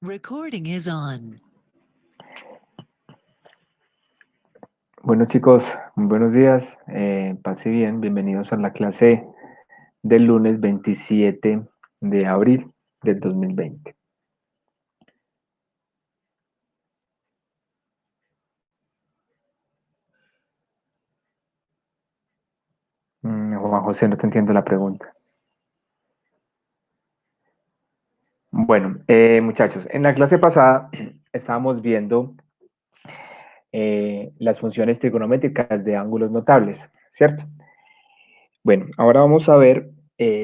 Recording is on. Bueno chicos, muy buenos días, pase bien, bienvenidos a la clase del lunes 27 de abril del 2020. Juan José, no te entiendo la pregunta. Bueno, muchachos, en la clase pasada estábamos viendo las funciones trigonométricas de ángulos notables, ¿cierto? Bueno, ahora vamos a ver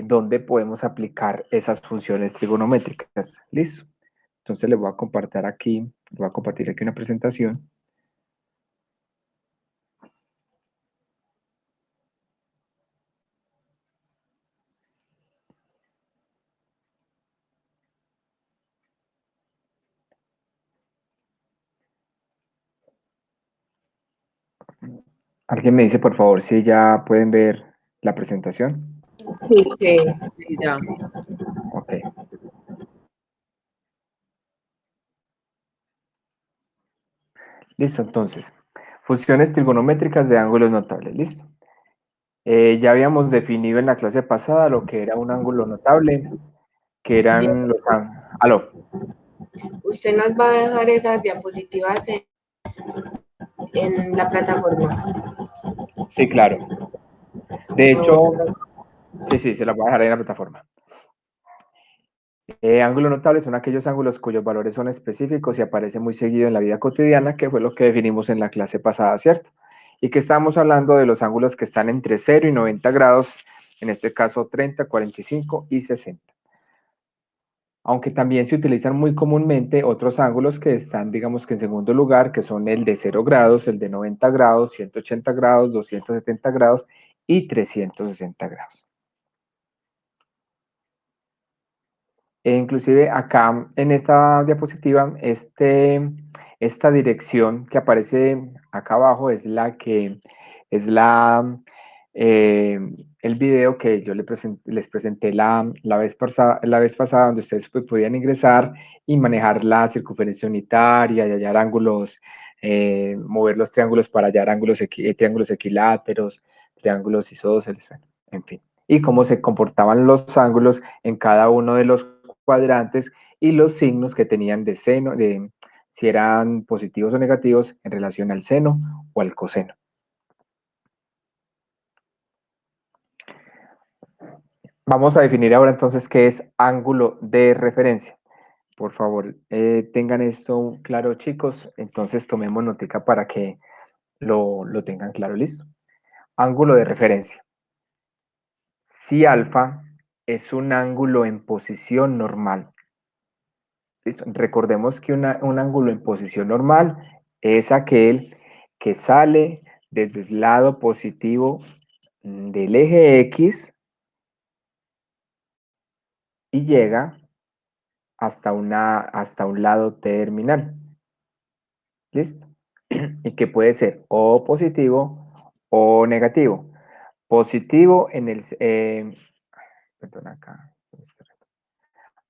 dónde podemos aplicar esas funciones trigonométricas. ¿Listo? Entonces les voy a compartir aquí, una presentación. ¿Alguien me dice, por favor, si ya pueden ver la presentación? Sí, sí, ya. Ok. Listo, entonces. Funciones trigonométricas de ángulos notables. Listo. Ya habíamos definido en la clase pasada lo que era un ángulo notable, que eran los... Aló. Usted nos va a dejar esas diapositivas en la plataforma. Sí, claro. De hecho, sí, se la voy a dejar ahí en la plataforma. Ángulos notables son aquellos ángulos cuyos valores son específicos y aparecen muy seguido en la vida cotidiana, que fue lo que definimos en la clase pasada, ¿cierto? Y que estamos hablando de los ángulos que están entre 0 y 90 grados, en este caso 30, 45 y 60. Aunque también se utilizan muy comúnmente otros ángulos que están, digamos que en segundo lugar, que son el de 0 grados, el de 90 grados, 180 grados, 270 grados y 360 grados. Inclusive acá en esta diapositiva, esta dirección que aparece acá abajo es eh, el video que yo les presenté la vez pasada, donde ustedes pues, podían ingresar y manejar la circunferencia unitaria y hallar ángulos, mover los triángulos para hallar triángulos equiláteros, triángulos isósceles, bueno, en fin. Y cómo se comportaban los ángulos en cada uno de los cuadrantes y los signos que tenían de seno, de si eran positivos o negativos en relación al seno o al coseno. Vamos a definir ahora entonces qué es ángulo de referencia. Por favor, tengan esto claro, chicos. Entonces tomemos notica para que lo tengan claro. ¿Listo? Ángulo de referencia. Si alfa es un ángulo en posición normal. ¿Listo? Recordemos que un ángulo en posición normal es aquel que sale desde el lado positivo del eje X y llega hasta un lado terminal. ¿Listo? Y que puede ser o positivo o negativo. Positivo en el... perdón, acá.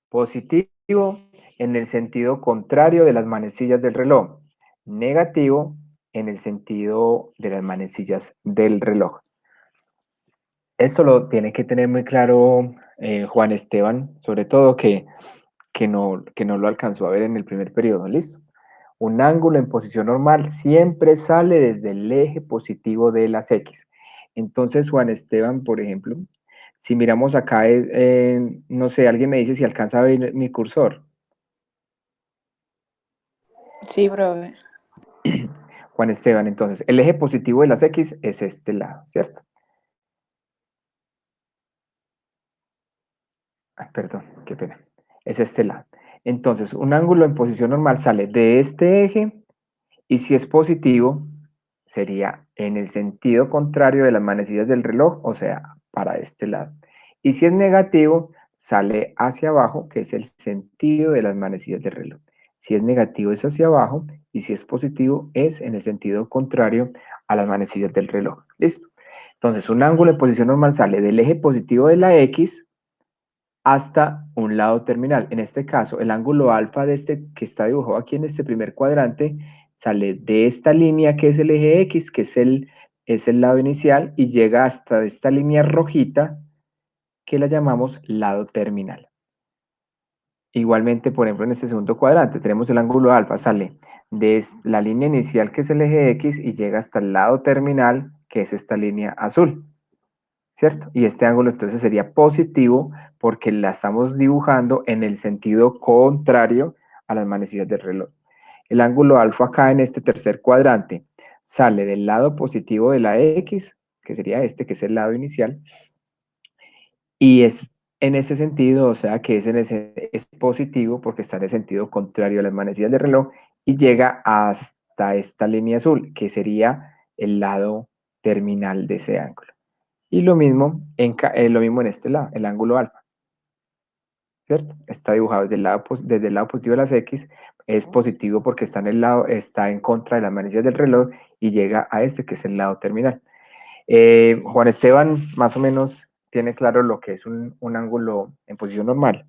Positivo en el sentido contrario de las manecillas del reloj. Negativo en el sentido de las manecillas del reloj. Esto lo tiene que tener muy claro Juan Esteban, sobre todo que no lo alcanzó a ver en el primer periodo. ¿Listo? Un ángulo en posición normal siempre sale desde el eje positivo de las X. Entonces, Juan Esteban, por ejemplo, si miramos acá, no sé, alguien me dice si alcanza a ver mi cursor. Sí, profe. Juan Esteban, entonces, el eje positivo de las X es este lado, ¿cierto? Ay, perdón, qué pena. Es este lado. Entonces, un ángulo en posición normal sale de este eje y si es positivo, sería en el sentido contrario de las manecillas del reloj, o sea, para este lado. Y si es negativo, sale hacia abajo, que es el sentido de las manecillas del reloj. Si es negativo es hacia abajo y si es positivo es en el sentido contrario a las manecillas del reloj. ¿Listo? Entonces, un ángulo en posición normal sale del eje positivo de la X hasta un lado terminal. En este caso, el ángulo alfa de este que está dibujado aquí en este primer cuadrante sale de esta línea que es el eje X, que es el lado inicial, y llega hasta esta línea rojita que la llamamos lado terminal. Igualmente, por ejemplo, en este segundo cuadrante tenemos el ángulo alfa, sale de la línea inicial que es el eje X y llega hasta el lado terminal que es esta línea azul, ¿cierto? Y este ángulo entonces sería positivo porque la estamos dibujando en el sentido contrario a las manecillas del reloj. El ángulo alfa acá en este tercer cuadrante sale del lado positivo de la X, que sería este, que es el lado inicial, y es en ese sentido, o sea que es positivo porque está en el sentido contrario a las manecillas del reloj y llega hasta esta línea azul, que sería el lado terminal de ese ángulo. Y lo mismo en este lado, el ángulo alfa, ¿cierto? Está dibujado desde el lado positivo de las X, es positivo porque está en contra de las manecillas del reloj y llega a este que es el lado terminal. Juan Esteban, más o menos, tiene claro lo que es un ángulo en posición normal.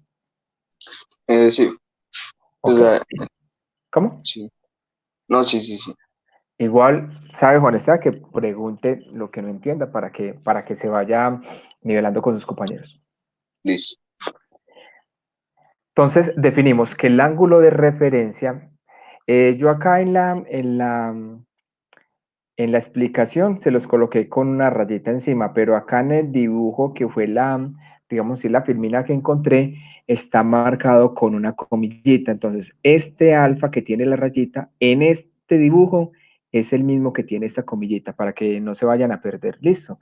Sí, o Ok. sea, ¿Cómo? sí. No, sí, sí, sí. Igual, sabe Juan Esteban que pregunte lo que no entienda para que se vaya nivelando con sus compañeros. Listo. Entonces, definimos que el ángulo de referencia, yo acá en la explicación se los coloqué con una rayita encima, pero acá en el dibujo que fue digamos, la filmina que encontré, está marcado con una comillita. Entonces, este alfa que tiene la rayita, en este dibujo, es el mismo que tiene esta comillita, para que no se vayan a perder. Listo.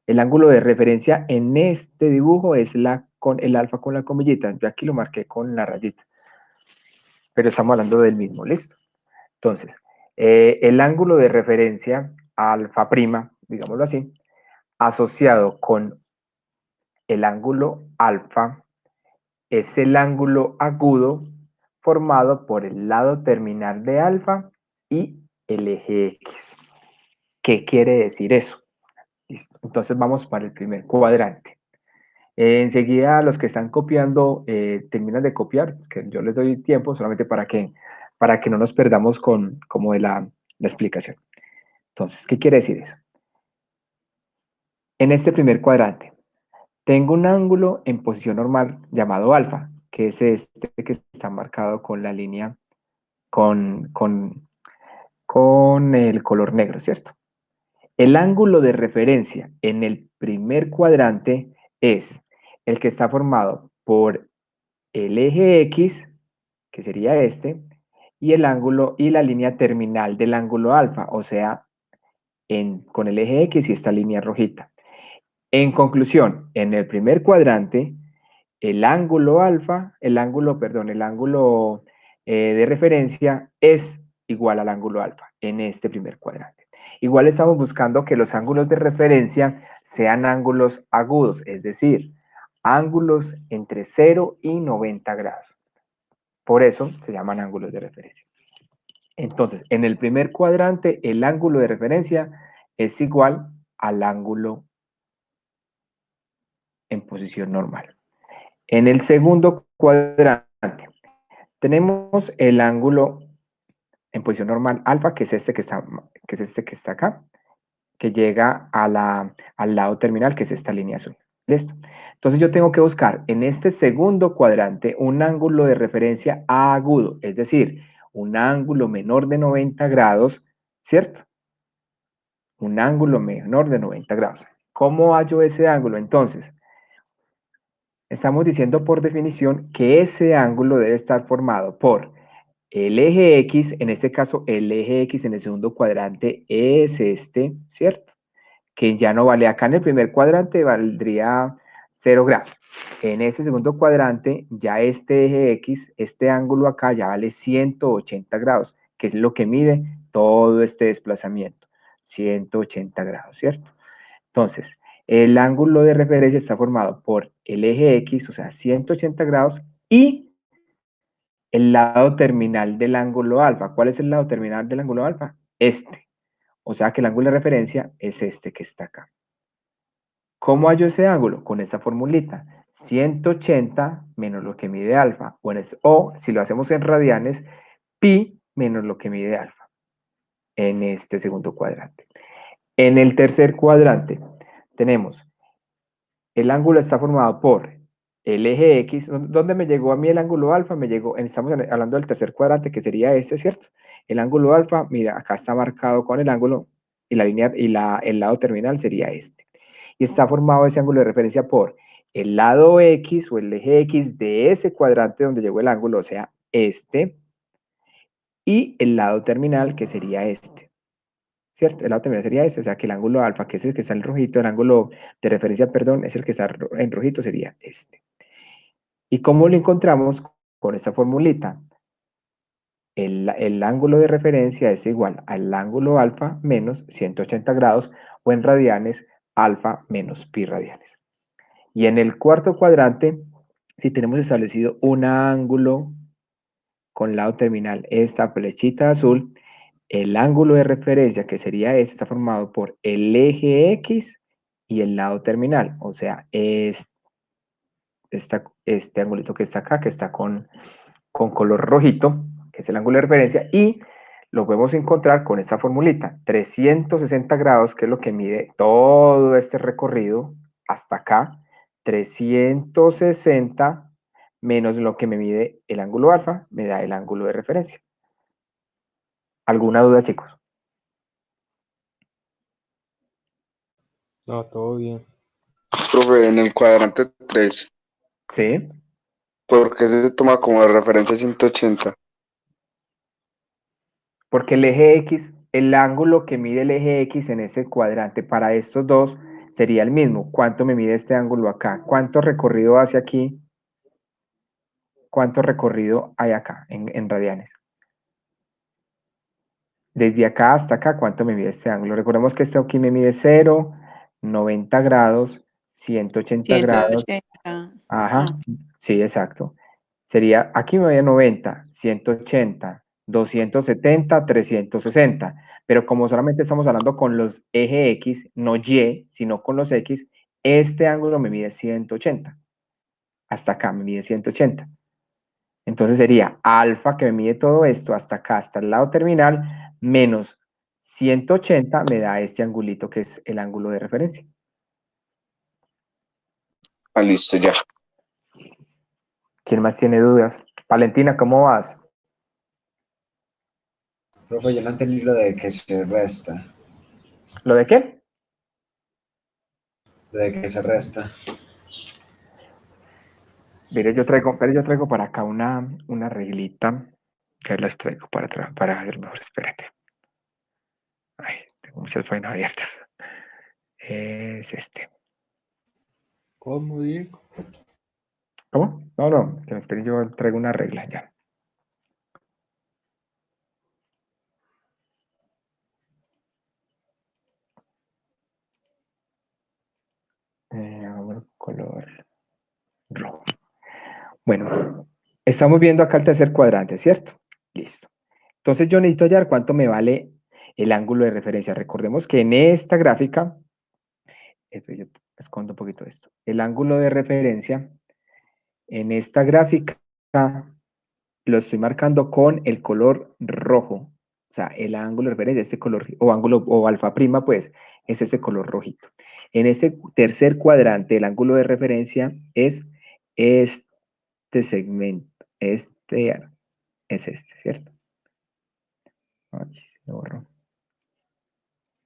El ángulo de referencia en este dibujo es con el alfa con la comillita. Yo aquí lo marqué con la rayita, pero estamos hablando del mismo. Listo. Entonces, el ángulo de referencia alfa prima, digámoslo así, asociado con el ángulo alfa, es el ángulo agudo formado por el lado terminal de alfa y el eje X. ¿Qué quiere decir eso? Listo. Entonces vamos para el primer cuadrante. Enseguida los que están copiando terminan de copiar, que yo les doy tiempo solamente para que no nos perdamos como de la explicación. Entonces, ¿qué quiere decir eso? En este primer cuadrante, tengo un ángulo en posición normal llamado alfa, que es este que está marcado con la línea, con el color negro, ¿cierto? El ángulo de referencia en el primer cuadrante es el que está formado por el eje X, que sería este, y el ángulo y la línea terminal del ángulo alfa, o sea, con el eje X y esta línea rojita. En conclusión, en el primer cuadrante, el ángulo alfa, el ángulo de referencia es igual al ángulo alfa en este primer cuadrante. Igual estamos buscando que los ángulos de referencia sean ángulos agudos, es decir, ángulos entre 0 y 90 grados. Por eso se llaman ángulos de referencia. Entonces, en el primer cuadrante, el ángulo de referencia es igual al ángulo en posición normal. En el segundo cuadrante tenemos el ángulo en posición normal alfa, que es este que está acá, que llega al lado terminal, que es esta línea azul. ¿Listo? Entonces yo tengo que buscar en este segundo cuadrante un ángulo de referencia agudo, es decir, un ángulo menor de 90 grados, ¿cierto? Un ángulo menor de 90 grados. ¿Cómo hallo ese ángulo? Entonces, estamos diciendo por definición que ese ángulo debe estar formado por el eje X, en este caso el eje X en el segundo cuadrante es este, ¿cierto? Que ya no vale acá en el primer cuadrante, valdría 0 grados. En este segundo cuadrante, ya este eje X, este ángulo acá ya vale 180 grados, que es lo que mide todo este desplazamiento, 180 grados, ¿cierto? Entonces, el ángulo de referencia está formado por el eje X, o sea, 180 grados, y el lado terminal del ángulo alfa. ¿Cuál es el lado terminal del ángulo alfa? Este. O sea que el ángulo de referencia es este que está acá. ¿Cómo hallo ese ángulo? Con esta formulita. 180 menos lo que mide alfa. O si lo hacemos en radianes, pi menos lo que mide alfa en este segundo cuadrante. En el tercer cuadrante tenemos, el ángulo está formado por el eje X. ¿Dónde me llegó a mí el ángulo alfa? Me llegó, estamos hablando del tercer cuadrante, que sería este, ¿cierto? El ángulo alfa, mira, acá está marcado con el ángulo, y la línea, y el lado terminal sería este. Y está formado ese ángulo de referencia por el lado X o el eje X de ese cuadrante donde llegó el ángulo, o sea, este, y el lado terminal, que sería este. ¿Cierto? El lado terminal sería este, o sea que el ángulo alfa, que es el que está en rojito, el ángulo de referencia, perdón, es el que está en rojito, sería este. ¿Y cómo lo encontramos? Con esta formulita. El ángulo de referencia es igual al ángulo alfa menos 180 grados, o en radianes, alfa menos pi radianes. Y en el cuarto cuadrante, si tenemos establecido un ángulo con lado terminal, esta flechita azul, el ángulo de referencia, que sería este, está formado por el eje X y el lado terminal. O sea, este angulito que está acá, que está con color rojito, que es el ángulo de referencia, y lo podemos encontrar con esta formulita, 360 grados, que es lo que mide todo este recorrido hasta acá, 360 menos lo que me mide el ángulo alfa, me da el ángulo de referencia. ¿Alguna duda, chicos? No, todo bien. Profe, en el cuadrante 3, Sí, ¿por qué se toma como referencia 180? porque el eje X, el ángulo que mide el eje X en ese cuadrante para estos dos sería el mismo. ¿Cuánto me mide este ángulo acá? ¿Cuánto recorrido hace aquí? ¿Cuánto recorrido hay acá en radianes? Desde acá hasta acá, ¿cuánto me mide este ángulo? Recordemos que este aquí me mide 0, 90 grados, 180 grados. 180. Ajá, Ah, sí, exacto. Sería, aquí me mide 90, 180, 270, 360. Pero como solamente estamos hablando con los eje X, no Y, sino con los X, este ángulo me mide 180. Hasta acá me mide 180. Entonces sería alfa, que me mide todo esto, hasta acá, hasta el lado terminal, menos 180 me da este angulito que es el ángulo de referencia. Ah, listo, ya. ¿Quién más tiene dudas? Valentina, ¿cómo vas? Profe, yo no entendí lo de que se resta. ¿Lo de qué? Lo de que se resta. Mire, yo traigo para acá una reglita, que las traigo para hacer mejor, espérate. Ay, tengo muchas páginas abiertas. Es este. ¿Cómo, Diego? ¿Cómo? No, no, que me esperen, yo traigo una regla ya. Bueno, color rojo. Bueno, estamos viendo acá el tercer cuadrante, ¿cierto? Listo. Entonces yo necesito hallar cuánto me vale el ángulo de referencia. Recordemos que en esta gráfica, yo escondo un poquito esto, el ángulo de referencia, en esta gráfica, lo estoy marcando con el color rojo. O sea, el ángulo de referencia, este color, o ángulo, o alfa prima, pues, es ese color rojito. En ese tercer cuadrante, el ángulo de referencia es este segmento. Este es este, ¿cierto? Ay, se me borró.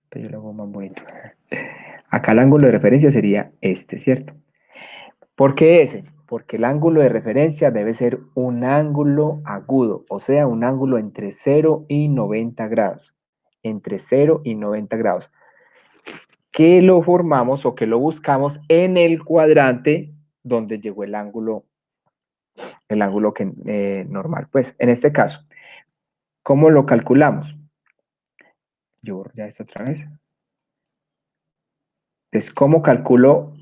Pero yo lo hago más bonito. Acá el ángulo de referencia sería este, ¿cierto? ¿Por qué ese? Porque el ángulo de referencia debe ser un ángulo agudo, o sea, un ángulo entre 0 y 90 grados. Entre 0 y 90 grados. Que lo formamos o que lo buscamos en el cuadrante donde llegó el ángulo que, normal. Pues, en este caso, ¿cómo lo calculamos? Yo borro ya esto otra vez. Entonces, ¿cómo calculo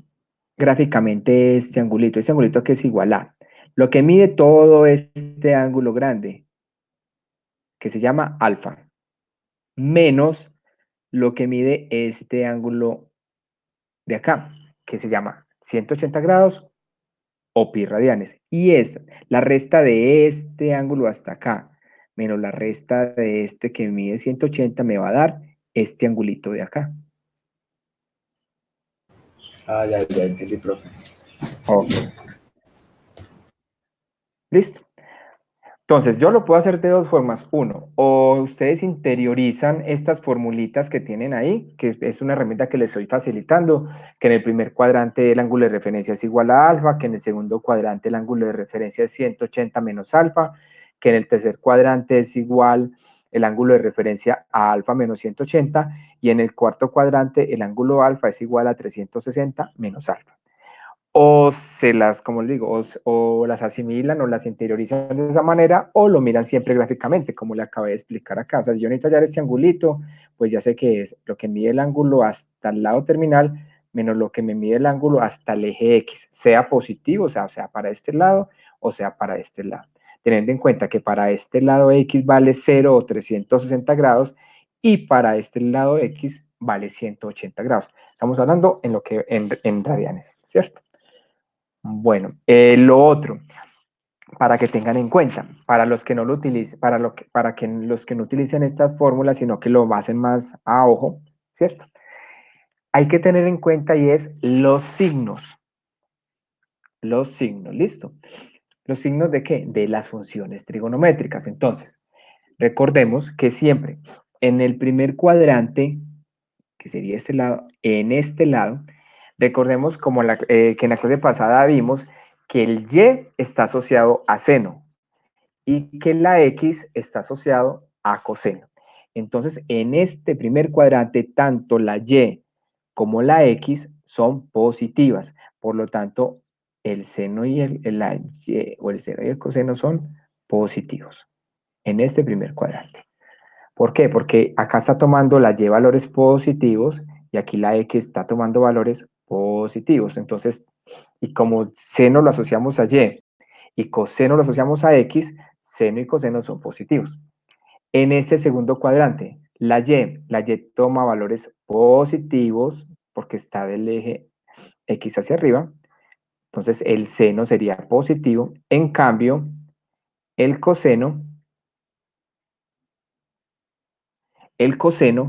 gráficamente este angulito? Este angulito que es igual a lo que mide todo este ángulo grande, que se llama alfa, menos lo que mide este ángulo de acá, que se llama 180 grados o pi radianes. Y es la resta de este ángulo hasta acá, menos la resta de este que mide 180, me va a dar este angulito de acá. Ah, ya entendí, profe. Ok. Listo. Entonces, yo lo puedo hacer de dos formas. Uno, o ustedes interiorizan estas formulitas que tienen ahí, que es una herramienta que les estoy facilitando, que en el primer cuadrante el ángulo de referencia es igual a alfa, que en el segundo cuadrante el ángulo de referencia es 180 menos alfa, que en el tercer cuadrante es igual el ángulo de referencia a alfa menos 180, y en el cuarto cuadrante el ángulo alfa es igual a 360 menos alfa. O se las, como les digo, o las asimilan o las interiorizan de esa manera, o lo miran siempre gráficamente, como le acabé de explicar acá. O sea, si yo necesito hallar este angulito, pues ya sé que es lo que mide el ángulo hasta el lado terminal, menos lo que me mide el ángulo hasta el eje X, sea positivo, o sea para este lado, o sea para este lado. Teniendo en cuenta que para este lado X vale 0 o 360 grados, y para este lado X vale 180 grados. Estamos hablando en lo que en radianes, ¿cierto? Bueno, lo otro, para que tengan en cuenta, para los que no lo utilicen, para que los que no utilicen estas fórmulas, sino que lo hacen más a ojo, ¿cierto? Hay que tener en cuenta y es los signos. Los signos, ¿listo? ¿Los signos de qué? De las funciones trigonométricas. Entonces, recordemos que siempre en el primer cuadrante, que sería este lado, en este lado, recordemos como que en la clase pasada vimos que el y está asociado a seno y que la x está asociado a coseno. Entonces, en este primer cuadrante, tanto la y como la x son positivas. Por lo tanto, el seno y el seno y el coseno son positivos en este primer cuadrante. ¿Por qué? Porque acá está tomando la y valores positivos y aquí la x está tomando valores positivos. Entonces, y como seno lo asociamos a y coseno lo asociamos a x, seno y coseno son positivos. En este segundo cuadrante, la y toma valores positivos porque está del eje x hacia arriba. Entonces, el seno sería positivo. En cambio, el coseno,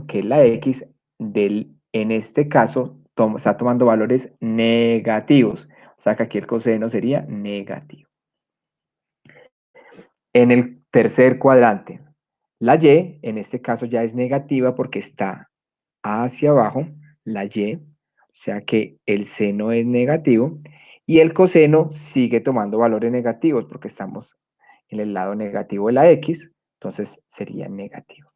que es la x, en este caso está tomando valores negativos. O sea que aquí el coseno sería negativo. En el tercer cuadrante, la y en este caso ya es negativa porque está hacia abajo, la y, o sea que el seno es negativo y el coseno sigue tomando valores negativos porque estamos en el lado negativo de la x, entonces sería negativo.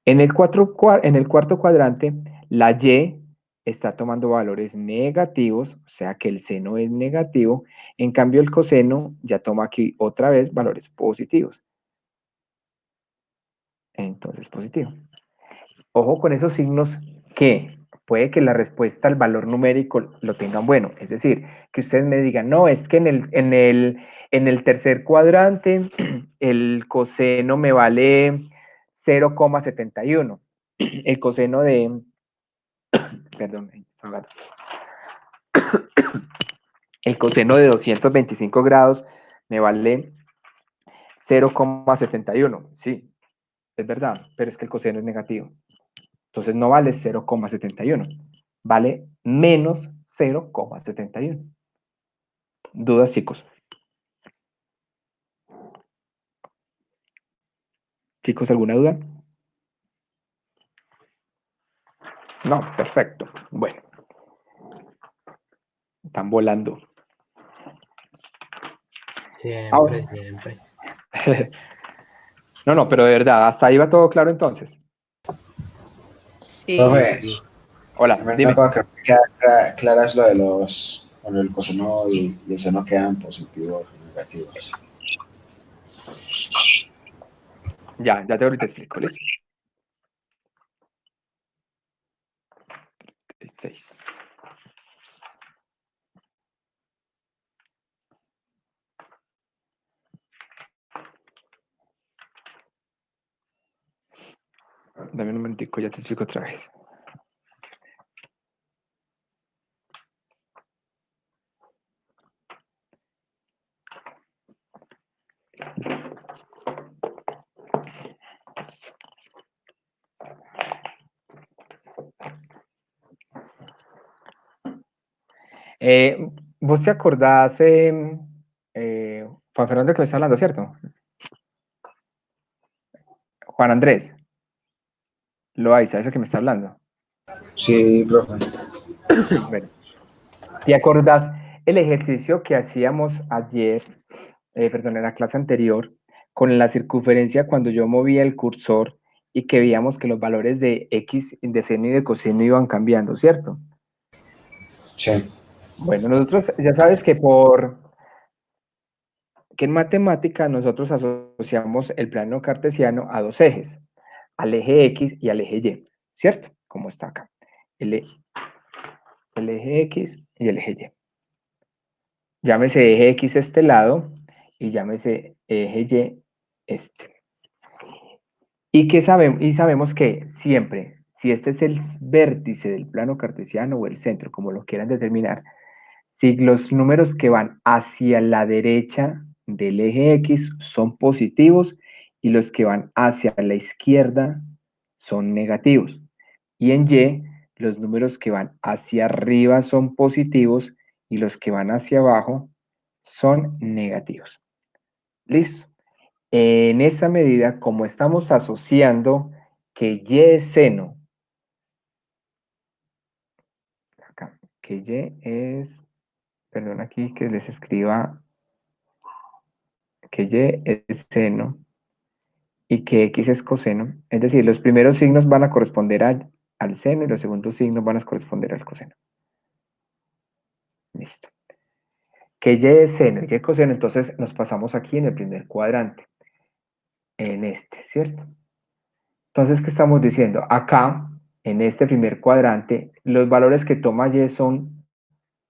En el cuarto cuadrante, la y está tomando valores negativos, o sea que el seno es negativo, en cambio el coseno ya toma aquí otra vez valores positivos. Entonces positivo. Ojo con esos signos que puede que la respuesta al valor numérico lo tengan bueno. Es decir, que ustedes me digan, no, es que en el tercer cuadrante el coseno me vale 0,71. El coseno de, perdón, el coseno de 225 grados me vale 0,71. Sí, es verdad, pero es que el coseno es negativo. Entonces no vale 0,71, vale menos 0,71. ¿Dudas, chicos? ¿Chicos, alguna duda? No, perfecto. Bueno, están volando. Siempre, Ahora. siempre. No, pero de verdad, hasta ahí va todo claro entonces. Sí. Profe, Sí. Hola, una dime. cosa que no me queda clara es lo de los, bueno, el coseno y el seno quedan positivos o negativos. Ya te ahorita explico, ¿listo? El 6. Dame un momentico, ya te explico otra vez. ¿Vos te acordás, Juan Fernando, que me está hablando, cierto? Juan Andrés, Loaiza, ese que me está hablando. Sí, profe. Bueno, ¿te acordás el ejercicio que hacíamos ayer, perdón, en la clase anterior, con la circunferencia cuando yo movía el cursor y que veíamos que los valores de x, de seno y de coseno iban cambiando, ¿cierto? Sí. Bueno, nosotros ya sabes que en matemática nosotros asociamos el plano cartesiano a dos ejes, al eje X y al eje Y, ¿cierto? Como está acá. El, el eje X y el eje Y. Llámese eje X este lado y llámese eje Y este. Y sabemos que siempre, si este es el vértice del plano cartesiano o el centro, como lo quieran determinar, si los números que van hacia la derecha del eje X son positivos y los que van hacia la izquierda son negativos. Y en Y, los números que van hacia arriba son positivos y los que van hacia abajo son negativos. ¿Listo? En esa medida, como estamos asociando que Y es seno, acá, que Y es, perdón aquí que les escriba, que Y es seno y que X es coseno, es decir, los primeros signos van a corresponder al seno y los segundos signos van a corresponder al coseno. Listo. Que Y es seno y Y es coseno, entonces nos pasamos aquí en el primer cuadrante, en este, ¿cierto? Entonces, ¿qué estamos diciendo? Acá, en este primer cuadrante, los valores que toma Y son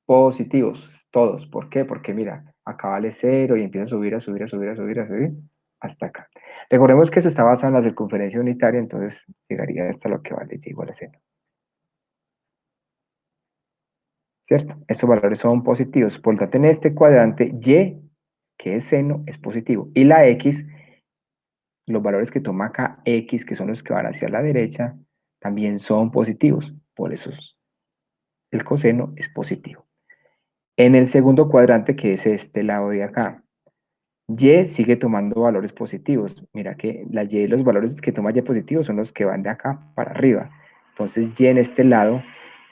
positivos, todos. ¿Por qué? Porque mira, acá vale 0 y empieza a subir, a subir, a subir, a subir, a subir, hasta acá. Recordemos que eso está basado en la circunferencia unitaria, entonces llegaría hasta lo que vale Y igual a 0. ¿Cierto? Estos valores son positivos. Por lo tanto, en este cuadrante, Y, que es seno, es positivo. Y la X, los valores que toma acá X, que son los que van hacia la derecha, también son positivos. Por eso el coseno es positivo. En el segundo cuadrante, que es este lado de acá, Y sigue tomando valores positivos. Mira que la Y, los valores que toma Y positivos son los que van de acá para arriba. Entonces, Y en este lado,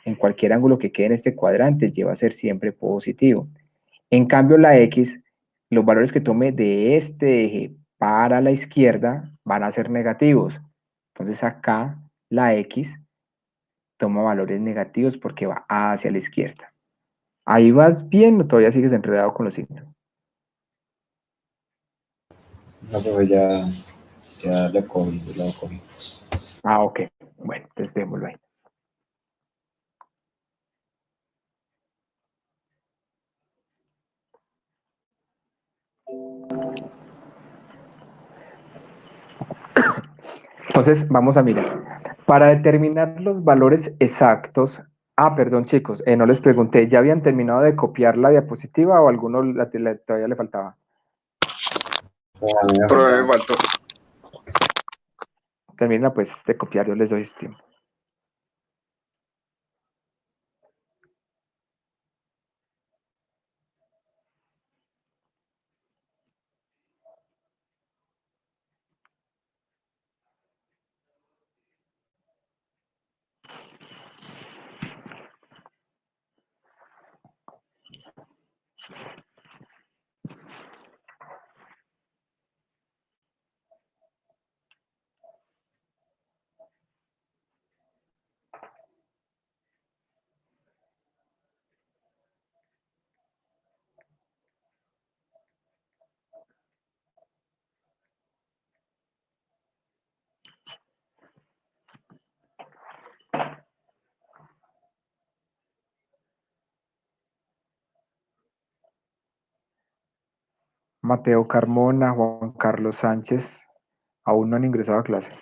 en cualquier ángulo que quede en este cuadrante, Y va a ser siempre positivo. En cambio, la X, los valores que tome de este eje para la izquierda van a ser negativos. Entonces, acá la X toma valores negativos porque va hacia la izquierda. ¿Ahí vas bien o todavía sigues enredado con los signos? No, profe, ya lo cogí, lo cogí. Ah, ok. Bueno, entonces démoslo ahí. Entonces, vamos a mirar. Para determinar los valores exactos, perdón, chicos, no les pregunté, ¿ya habían terminado de copiar la diapositiva o alguno todavía le faltaba? A mí me Pero me faltaba. faltó. Termina pues de copiar, yo les doy tiempo. Mateo Carmona, Juan Carlos Sánchez, aún no han ingresado a clase.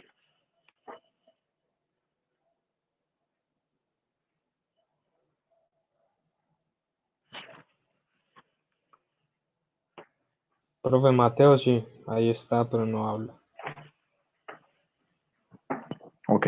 Profe Mateo, sí. Ahí está, pero no habla. Ok.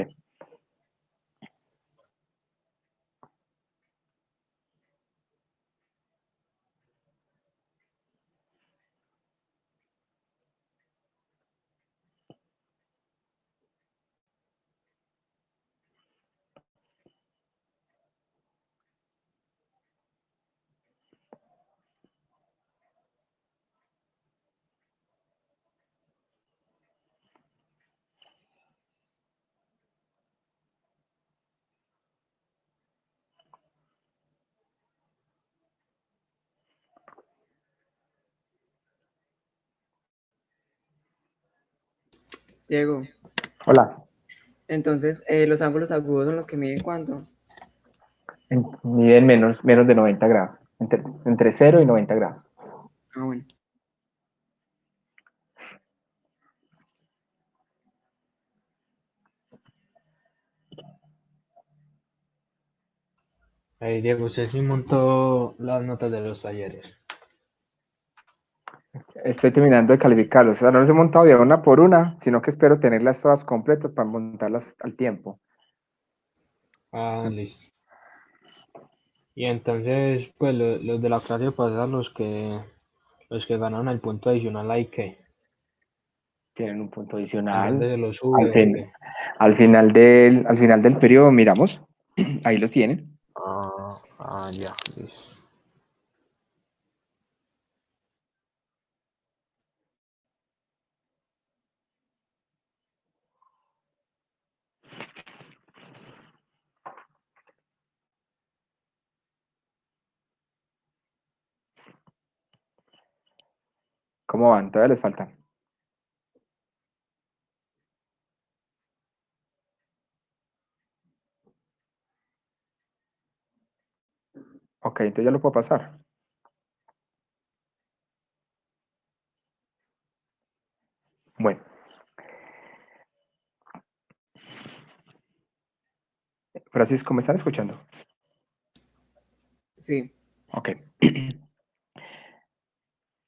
Diego, Hola. entonces los ángulos agudos son los que miden cuánto. Miden menos de 90 grados. Entre 0 y 90 grados. Ah, bueno. Ahí, Diego, usted sí montó las notas de los talleres. Estoy terminando de calificarlos. O sea, no los he montado de una por una, sino que espero tenerlas todas completas para montarlas al tiempo. Ah, listo. Y entonces, pues los de la clase pasada, los que ganaron el punto adicional, ¿hay qué? Tienen un punto ¿En dónde adicional. se los Al, sube o fin- qué? al final del periodo, miramos. Ahí los tienen. Ya, listo. ¿Cómo van? Todavía les falta. Ok, entonces ya lo puedo pasar. Bueno, Francisco, ¿me están escuchando? Sí, Ok.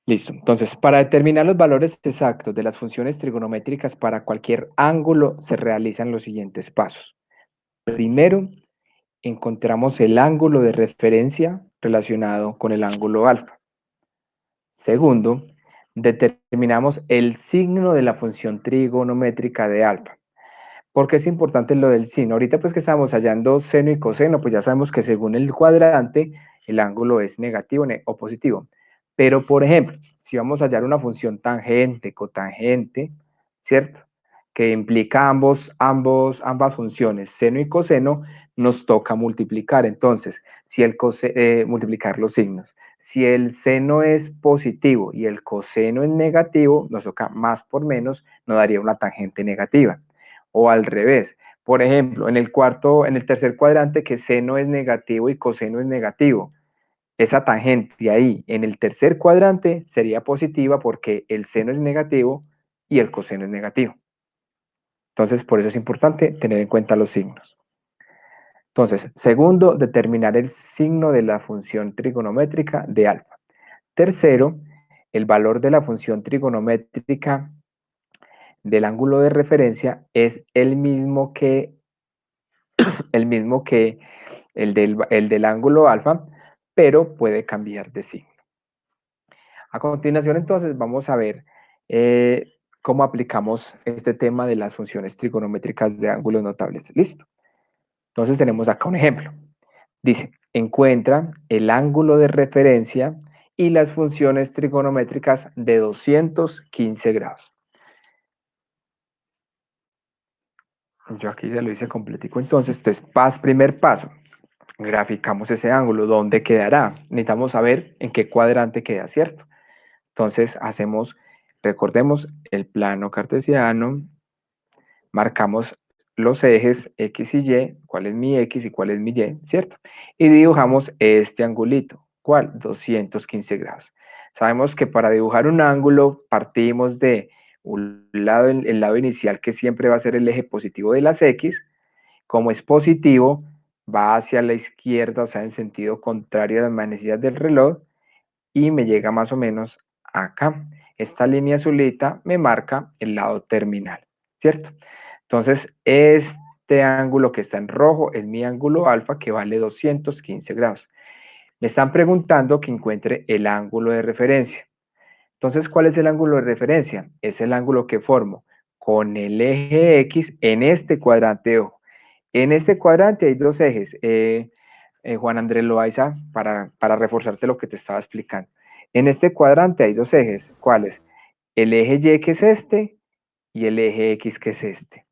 Listo. Entonces, para determinar los valores exactos de las funciones trigonométricas para cualquier ángulo, se realizan los siguientes pasos. Primero, encontramos el ángulo de referencia relacionado con el ángulo alfa. Segundo, determinamos el signo de la función trigonométrica de alfa. ¿Por qué es importante lo del signo? Ahorita pues que estamos hallando seno y coseno, pues ya sabemos que según el cuadrante, el ángulo es negativo o positivo. Pero, por ejemplo, si vamos a hallar una función tangente, cotangente, ¿cierto? Que implica ambas funciones, seno y coseno, nos toca multiplicar. Entonces, si multiplicar los signos. Si el seno es positivo y el coseno es negativo, nos toca más por menos, nos daría una tangente negativa. O al revés. Por ejemplo, en el tercer cuadrante, que seno es negativo y coseno es negativo. Esa tangente ahí en el tercer cuadrante sería positiva porque el seno es negativo y el coseno es negativo. Entonces, por eso es importante tener en cuenta los signos. Entonces, segundo, determinar el signo de la función trigonométrica de alfa. Tercero, el valor de la función trigonométrica del ángulo de referencia es el mismo que el del ángulo alfa, pero puede cambiar de signo. A continuación, entonces, vamos a ver cómo aplicamos este tema de las funciones trigonométricas de ángulos notables. Listo. Entonces, tenemos acá un ejemplo. Dice, encuentra el ángulo de referencia y las funciones trigonométricas de 215 grados. Yo aquí ya lo hice completico. Entonces, primer paso. Graficamos ese ángulo. ¿Dónde quedará? Necesitamos saber en qué cuadrante queda, ¿cierto? Entonces recordemos el plano cartesiano, marcamos los ejes X y Y, cuál es mi X y cuál es mi Y, ¿cierto? Y dibujamos este angulito, ¿cuál? 215 grados. Sabemos que para dibujar un ángulo partimos de el lado inicial, que siempre va a ser el eje positivo de las X. Como es positivo, va hacia la izquierda, o sea, en sentido contrario a las manecillas del reloj, y me llega más o menos acá. esta línea azulita me marca el lado terminal, ¿cierto? Entonces, este ángulo que está en rojo es mi ángulo alfa que vale 215 grados. Me están preguntando que encuentre el ángulo de referencia. Entonces, ¿cuál es el ángulo de referencia? Es el ángulo que formo con el eje X en este cuadrante, ojo. En este cuadrante hay dos ejes, Juan Andrés Loaiza, para reforzarte lo que te estaba explicando. En este cuadrante hay dos ejes, ¿cuáles? El eje Y, que es este, y el eje X, que es este.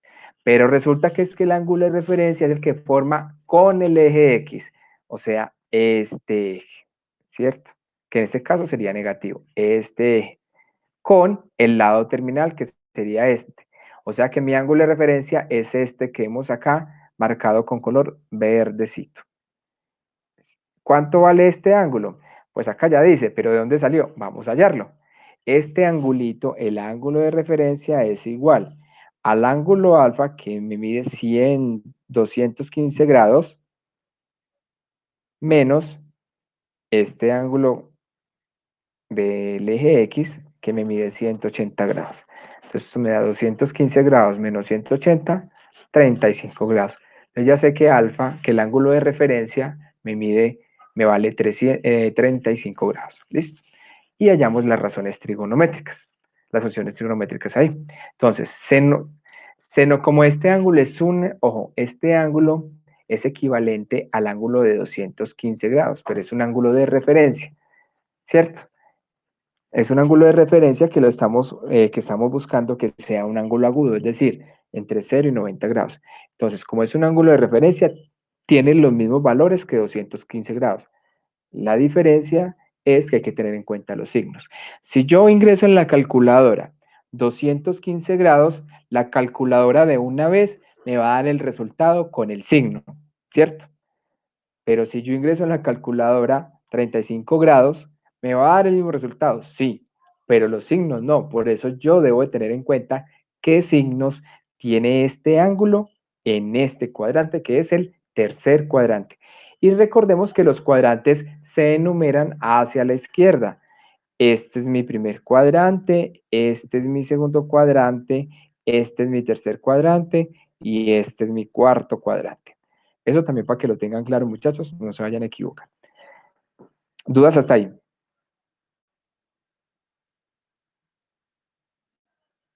Pero resulta que es que el ángulo de referencia es el que forma con el eje X, o sea, este eje, ¿cierto? Que en este caso sería negativo, este eje, con el lado terminal, que sería este. O sea que mi ángulo de referencia es este que vemos acá, marcado con color verdecito. ¿Cuánto vale este ángulo? Pues acá ya dice, pero ¿de dónde salió? Vamos a hallarlo. Este angulito, el ángulo de referencia es igual al ángulo alfa que me mide 215 grados menos este ángulo del eje X que me mide 180 grados. Entonces esto me da 215 grados menos 180, 35 grados. Entonces ya sé que alfa, que el ángulo de referencia me vale 35 grados. ¿Listo? Y hallamos las razones trigonométricas, las funciones trigonométricas ahí. Entonces, seno, como este ángulo es ojo, este ángulo es equivalente al ángulo de 215 grados, pero es un ángulo de referencia, ¿cierto? Es un ángulo de referencia que estamos buscando que sea un ángulo agudo, es decir, entre 0 y 90 grados. Entonces, como es un ángulo de referencia, tiene los mismos valores que 215 grados. La diferencia es que hay que tener en cuenta los signos. Si yo ingreso en la calculadora 215 grados, la calculadora de una vez me va a dar el resultado con el signo, ¿cierto? Pero si yo ingreso en la calculadora 35 grados, ¿me va a dar el mismo resultado? Sí, pero los signos no. Por eso yo debo de tener en cuenta qué signos tiene este ángulo en este cuadrante, que es el tercer cuadrante. Y recordemos que los cuadrantes se enumeran hacia la izquierda. Este es mi primer cuadrante, este es mi segundo cuadrante, este es mi tercer cuadrante y este es mi cuarto cuadrante. Eso también para que lo tengan claro, muchachos, no se vayan a equivocar. ¿Dudas hasta ahí?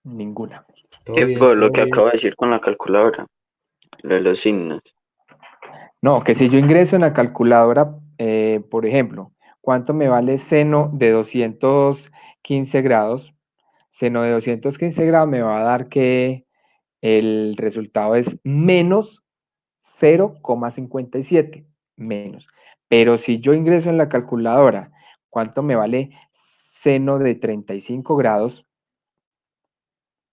Ninguna. Todo bien, Tipo, lo todo que bien. acabo de decir con la calculadora, lo de los signos. No, que si yo ingreso en la calculadora, por ejemplo, ¿cuánto me vale seno de 215 grados? Seno de 215 grados me va a dar que el resultado es menos 0,57, menos. Pero si yo ingreso en la calculadora, ¿cuánto me vale seno de 35 grados?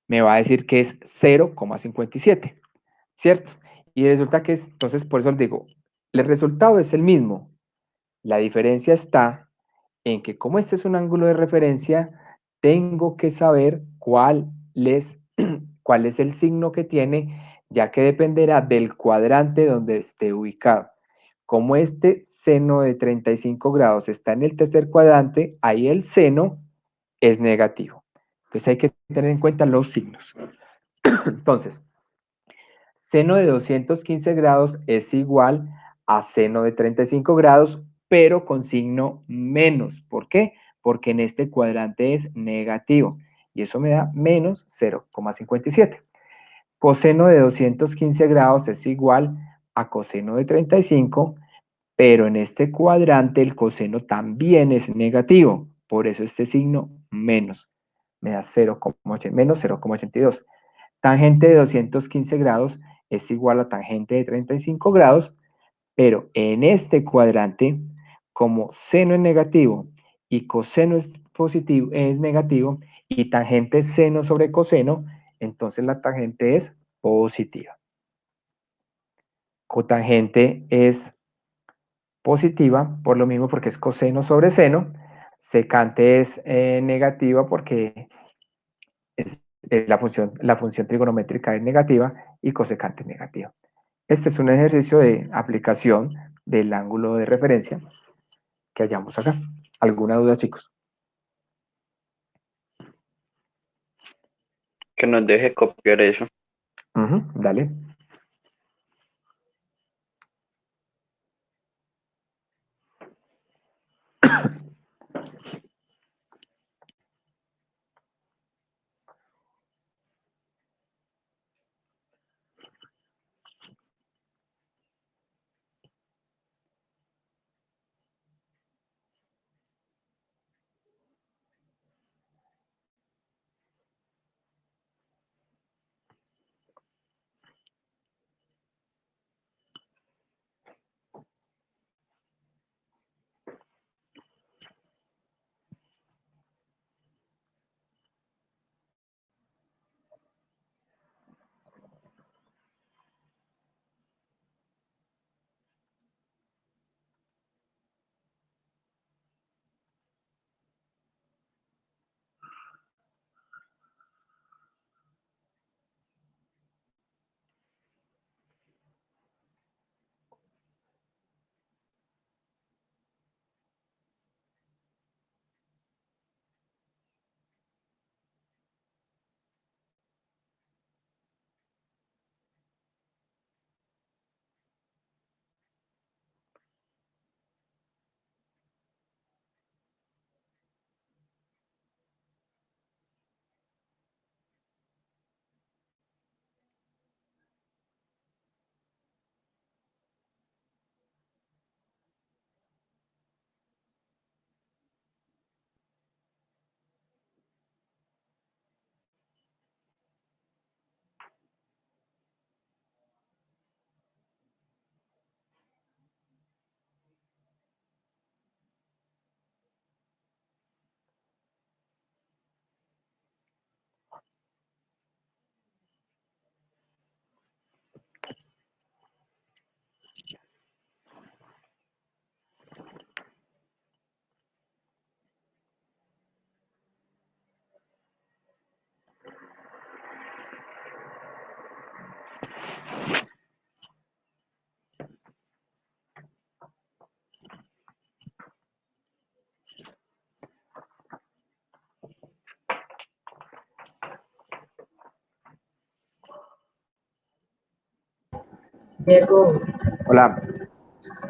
Me va a decir que es 0,57, ¿cierto? Y resulta que es, entonces por eso les digo, el resultado es el mismo. La diferencia está en que como este es un ángulo de referencia, tengo que saber cuál es el signo que tiene, ya que dependerá del cuadrante donde esté ubicado. Como este seno de 35 grados está en el tercer cuadrante, ahí el seno es negativo. Entonces hay que tener en cuenta los signos. Entonces, seno de 215 grados es igual a seno de 35 grados, pero con signo menos. ¿Por qué? Porque en este cuadrante es negativo y eso me da menos 0,57. Coseno de 215 grados es igual a coseno de 35, pero en este cuadrante el coseno también es negativo, por eso este signo menos me da menos 0,82. Tangente de 215 grados es igual a tangente de 35 grados, pero en este cuadrante, como seno es negativo y coseno es positivo, es negativo, y tangente es seno sobre coseno, entonces la tangente es positiva. Cotangente es positiva, por lo mismo porque es coseno sobre seno. Secante es negativa porque la función trigonométrica es negativa y cosecante es negativa. Este es un ejercicio de aplicación del ángulo de referencia que hallamos acá. ¿Alguna duda, chicos? Que nos deje copiar eso. Dale. Diego, Hola.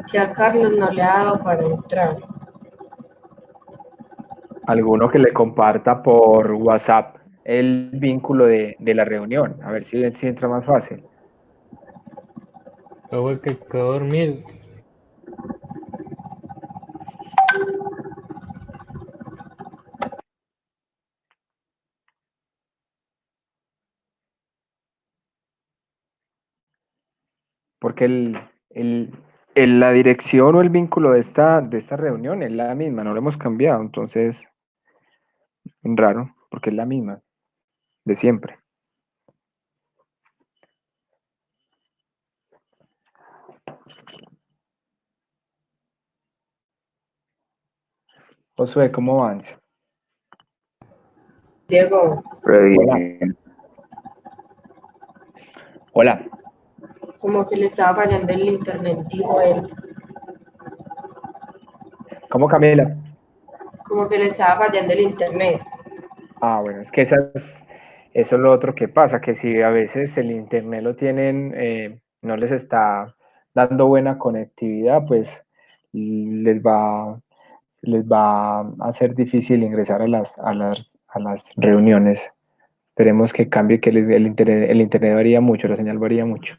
que a Carlos no le ha dado para entrar. Alguno que le comparta por WhatsApp el vínculo de la reunión. A ver si entra más fácil. Luego el que quedó dormido. Porque la dirección o el vínculo de esta reunión es la misma, no lo hemos cambiado. Entonces, raro, porque es la misma, de siempre. Josué, ¿cómo vas? Diego, Re Hola. bien. Hola. como que le estaba fallando el internet, dijo él. ¿Cómo, Camila? Como que le estaba fallando el internet. Ah, bueno, es que eso es lo otro que pasa, que si a veces el internet lo tienen, no les está dando buena conectividad, pues les va a ser difícil ingresar a las reuniones. Esperemos que cambie, que el internet varía mucho, la señal varía mucho.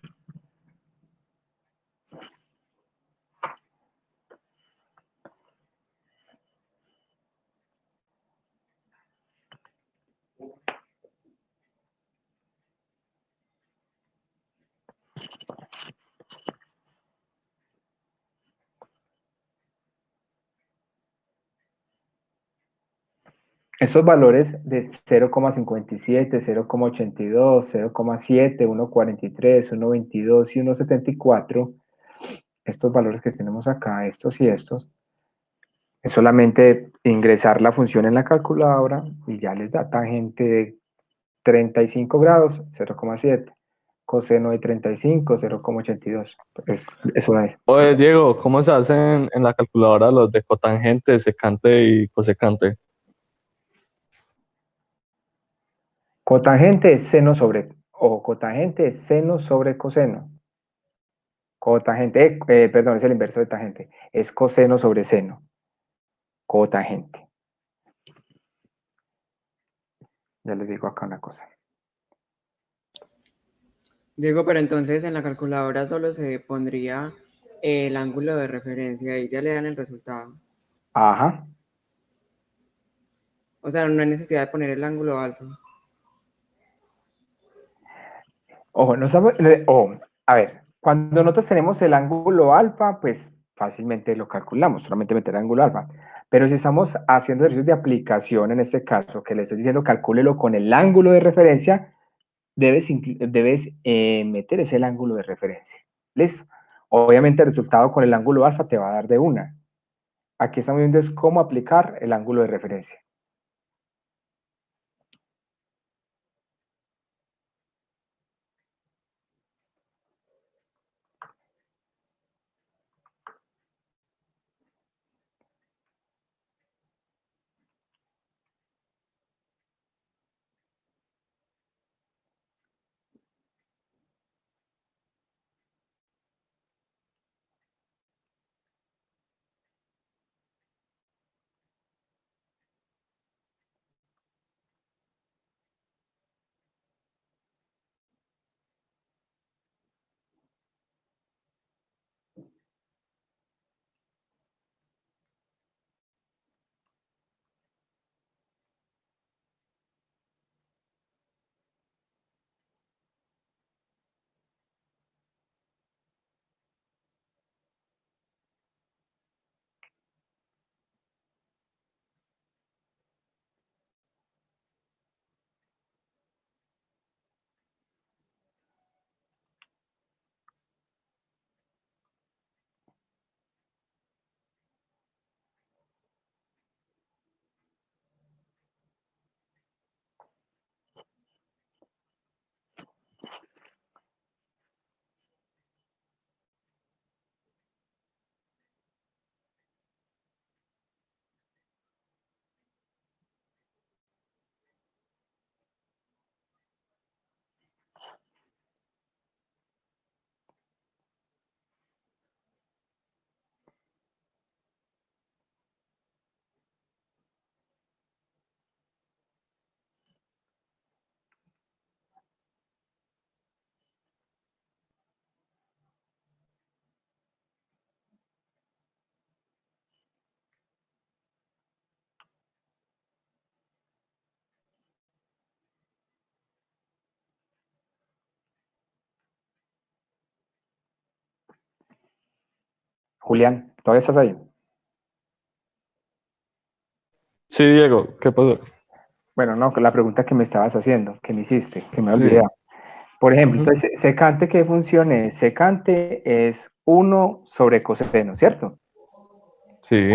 Esos valores de 0,57, 0,82, 0,7, 1,43, 1,22 y 1,74, estos valores que tenemos acá, estos y estos, es solamente ingresar la función en la calculadora y ya les da tangente de 35 grados, 0,7, coseno de 35, 0,82. Pues eso da. Oye, Diego, ¿cómo se hacen en la calculadora los de cotangente, secante y cosecante? Cotangente es seno sobre, o cotangente es seno sobre coseno. Cotangente, perdón, es el inverso de tangente. Es coseno sobre seno. Cotangente. Ya les digo acá una cosa. Diego, pero entonces en la calculadora solo se pondría el ángulo de referencia y ya le dan el resultado. Ajá. O sea, no hay necesidad de poner el ángulo alfa. Ojo, no estamos, a ver, cuando nosotros tenemos el ángulo alfa, pues fácilmente lo calculamos, solamente meter el ángulo alfa. Pero si estamos haciendo ejercicios de aplicación, en este caso, que le estoy diciendo calcúlelo con el ángulo de referencia, debes meter ese ángulo de referencia. ¿Listo? Obviamente el resultado con el ángulo alfa te va a dar de una. Aquí estamos viendo es cómo aplicar el ángulo de referencia. Julián, ¿todavía estás ahí? Sí, Diego, ¿qué pasó? Bueno, no, la pregunta que me estabas haciendo, que me hiciste, que me Sí. olvidé. Por ejemplo, Ujú. entonces, secante, ¿qué función es? Secante es 1 sobre coseno, ¿cierto? Sí.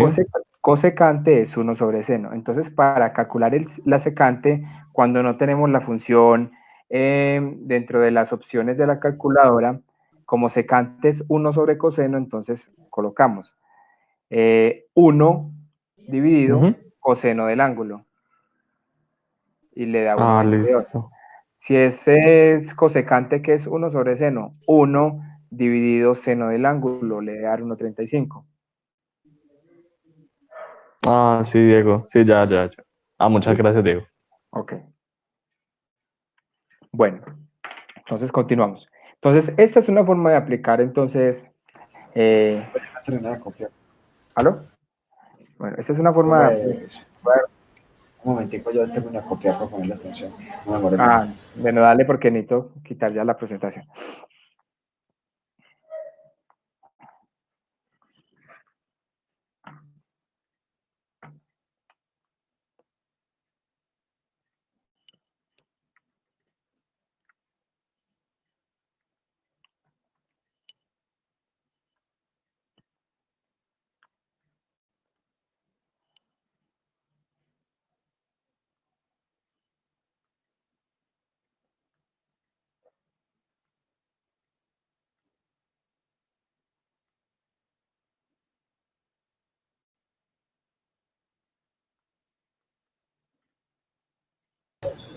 Cosecante es 1 sobre seno. Entonces, para calcular la secante, cuando no tenemos la función dentro de las opciones de la calculadora, como secante es 1 sobre coseno, entonces colocamos 1 dividido Ujú. coseno del ángulo y le da Ah, 1/22. listo. Si ese es cosecante, que es 1 sobre seno, 1 dividido seno del ángulo, le da 1/35. Ah, sí, Diego. Sí, ya. Ah, muchas ¿Listo? gracias, Diego. Ok. Bueno, entonces continuamos. Entonces, esta es una forma de aplicar, entonces, Terminar de copiar. ¿aló? Bueno, esta es una forma de... Pues, bueno, un momentico, yo termino de copiar para ponerle atención. No me demore Ah, nada. bueno, dale porque necesito quitar ya la presentación.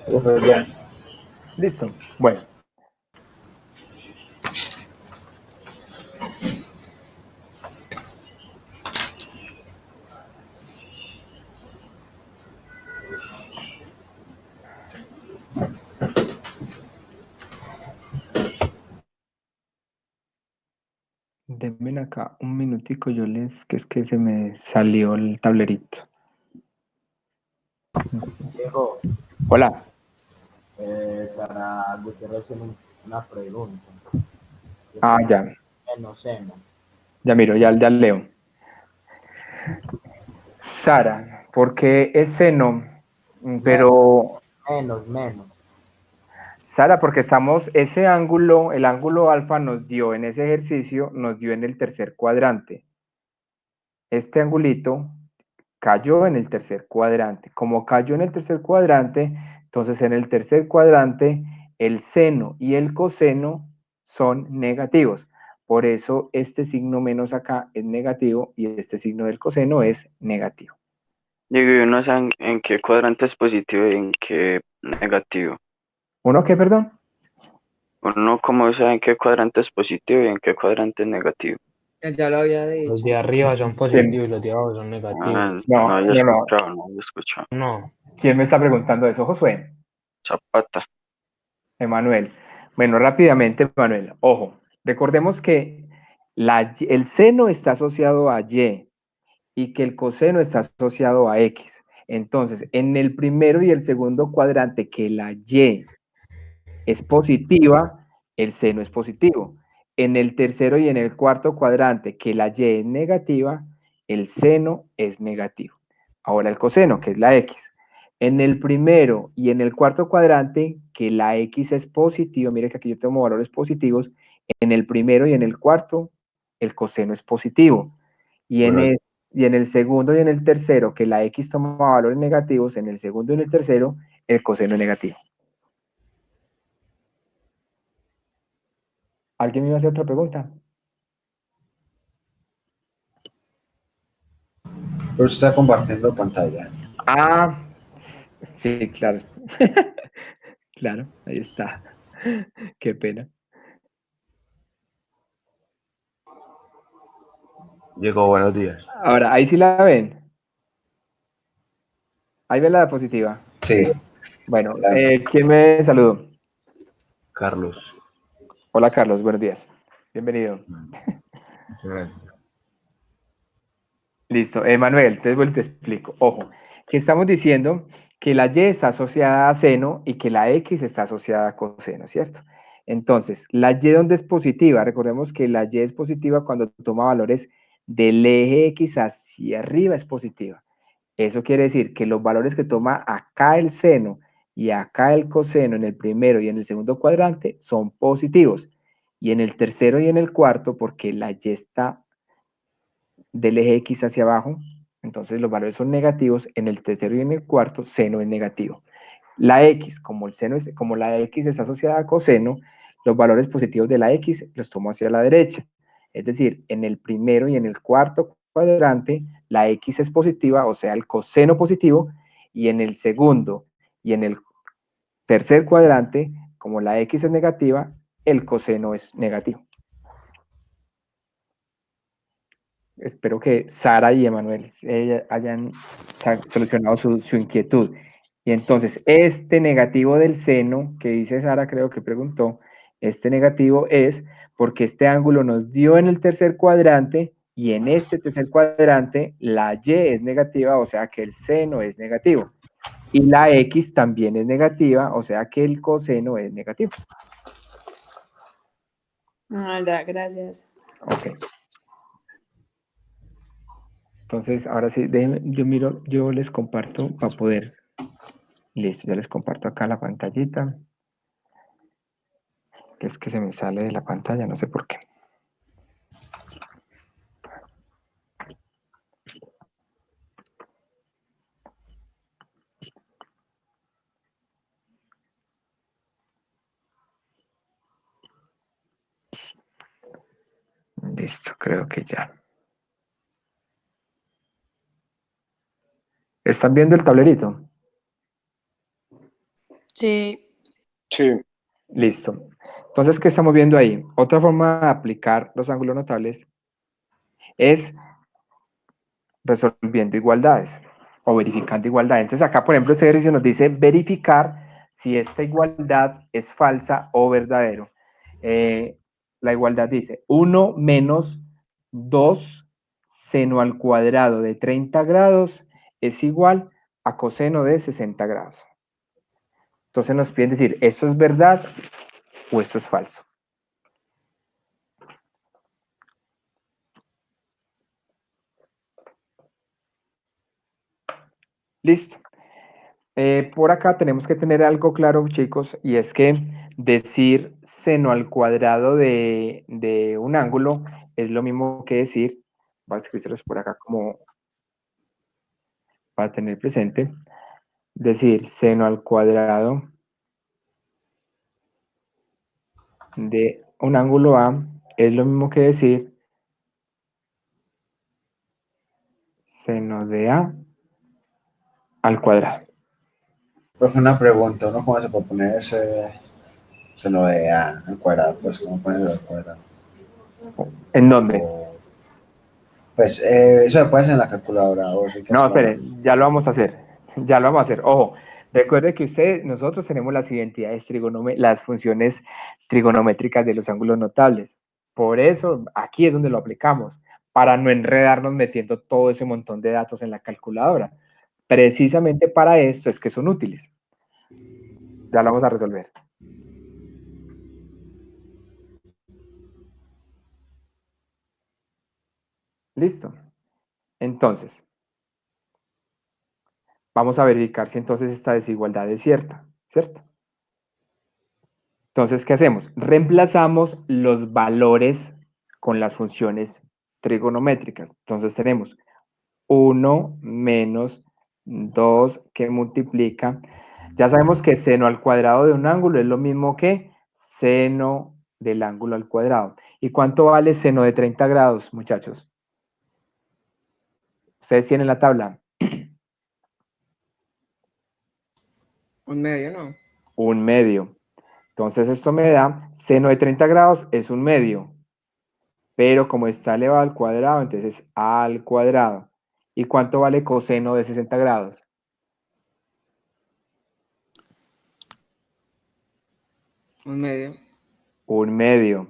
Pues ya. Listo. Bueno. Denme acá un minutico, que es que se me salió el tablerito. Diego, Hola. para Gutiérrez tiene una pregunta. Ah, ya. No sé, no. Ya miro, ya leo. Sara, ¿por qué es seno? Pero, Menos. Sara, porque ese ángulo, el ángulo alfa nos dio en ese ejercicio, nos dio en el tercer cuadrante. Este angulito cayó en el tercer cuadrante. Como cayó en el tercer cuadrante, entonces en el tercer cuadrante el seno y el coseno son negativos. Por eso este signo menos acá es negativo y este signo del coseno es negativo. Digo, y uno sabe en qué cuadrante es positivo y en qué negativo. ¿Uno qué, perdón? Uno como sabe en qué cuadrante es positivo y en qué cuadrante es negativo. Él ya lo había Los dicho. de arriba son positivos y los de abajo son Ah, negativos. no No, había no, no. escuchado, no había escuchado. No, ¿Quién me está preguntando eso, Josué? Zapata. Emanuel. Bueno, rápidamente, Emanuel. Ojo, recordemos que el seno está asociado a y que el coseno está asociado a X. Entonces, en el primero y el segundo cuadrante, que la Y es positiva, el seno es positivo. En el tercero y en el cuarto cuadrante, que la Y es negativa, el seno es negativo. Ahora el coseno, que es la X. En el primero y en el cuarto cuadrante, que la X es positiva, mire que aquí yo tengo valores positivos, en el primero y en el cuarto, el coseno es positivo. Y en, Correcto. y en el segundo y en el tercero, que la X toma valores negativos, en el segundo y en el tercero, el coseno es negativo. ¿Alguien me iba a hacer otra pregunta? Pero usted está compartiendo pantalla. Ah, sí, claro. Claro, ahí está. Qué pena. Diego, buenos días. Ahora, ahí sí la ven. Ahí ven la diapositiva. Sí. Bueno, La- ¿quién me saludó? Carlos. Hola, Carlos, buenos días. Bienvenido. Muchas gracias. Listo. Manuel, entonces vuelvo y te explico. Ojo, que estamos diciendo que la Y está asociada a seno y que la X está asociada a coseno, ¿cierto? Entonces, la Y donde es positiva, recordemos que la Y es positiva cuando toma valores del eje X hacia arriba es positiva. Eso quiere decir que los valores que toma acá el seno y acá el coseno en el primero y en el segundo cuadrante son positivos. Y en el tercero y en el cuarto, porque la Y está del eje X hacia abajo, entonces los valores son negativos, en el tercero y en el cuarto, seno es negativo. La X, como la X está asociada a coseno, los valores positivos de la X los tomo hacia la derecha. Es decir, en el primero y en el cuarto cuadrante, la X es positiva, o sea, el coseno positivo, y en el segundo y en el tercer cuadrante, como la X es negativa, el coseno es negativo. Espero que Sara y Emanuel hayan solucionado su inquietud. Y entonces, este negativo del seno, que dice Sara, creo que preguntó, este negativo es porque este ángulo nos dio en el tercer cuadrante y en este tercer cuadrante la Y es negativa, o sea que el seno es negativo. Y la X también es negativa, o sea que el coseno es negativo. Ah, ya, gracias. Ok. Entonces, ahora sí, déjenme, yo les comparto para poder. Listo, ya les comparto acá la pantallita. Que es que se me sale de la pantalla, no sé por qué. Listo, creo que ya. ¿Están viendo el tablerito? Sí, Sí. Listo. Entonces, ¿qué estamos viendo ahí? Otra forma de aplicar los ángulos notables es resolviendo igualdades o verificando igualdades. Entonces, acá, por ejemplo, este ejercicio nos dice verificar si esta igualdad es falsa o verdadero. La igualdad dice 1 menos 2 seno al cuadrado de 30 grados es igual a coseno de 60 grados. Entonces nos piden decir, ¿esto es verdad o esto es falso? Listo. Por acá tenemos que tener algo claro, chicos, y es que decir seno al cuadrado de un ángulo es lo mismo que decir, voy a escribirlos por acá como para tener presente, decir seno al cuadrado de un ángulo A es lo mismo que decir seno de A al cuadrado. Profe, una pregunta, ¿uno cómo se puede poner se lo de A al cuadrado? Pues, ¿cómo ponerlo al cuadrado? ¿En dónde? Pues, eso se puede hacer en la calculadora, o eso hay que No, hacerlo a espere, mano. ya lo vamos a hacer. Ya lo vamos a hacer. Ojo, recuerde que nosotros tenemos las identidades las funciones trigonométricas de los ángulos notables. Por eso, aquí es donde lo aplicamos, para no enredarnos metiendo todo ese montón de datos en la calculadora. Precisamente para esto es que son útiles. Ya lo vamos a resolver. Listo. Entonces, vamos a verificar si entonces esta desigualdad es cierta, ¿cierto? Entonces, ¿qué hacemos? Reemplazamos los valores con las funciones trigonométricas. Entonces tenemos 1 menos 2 que multiplica. Ya sabemos que seno al cuadrado de un ángulo es lo mismo que seno del ángulo al cuadrado. ¿Y cuánto vale seno de 30 grados, muchachos? Ustedes tienen la tabla. 1/2, ¿no? 1/2. Entonces esto me da, seno de 30 grados es 1/2. Pero como está elevado al cuadrado, entonces es a al cuadrado. ¿Y cuánto vale coseno de 60 grados? 1/2. 1/2.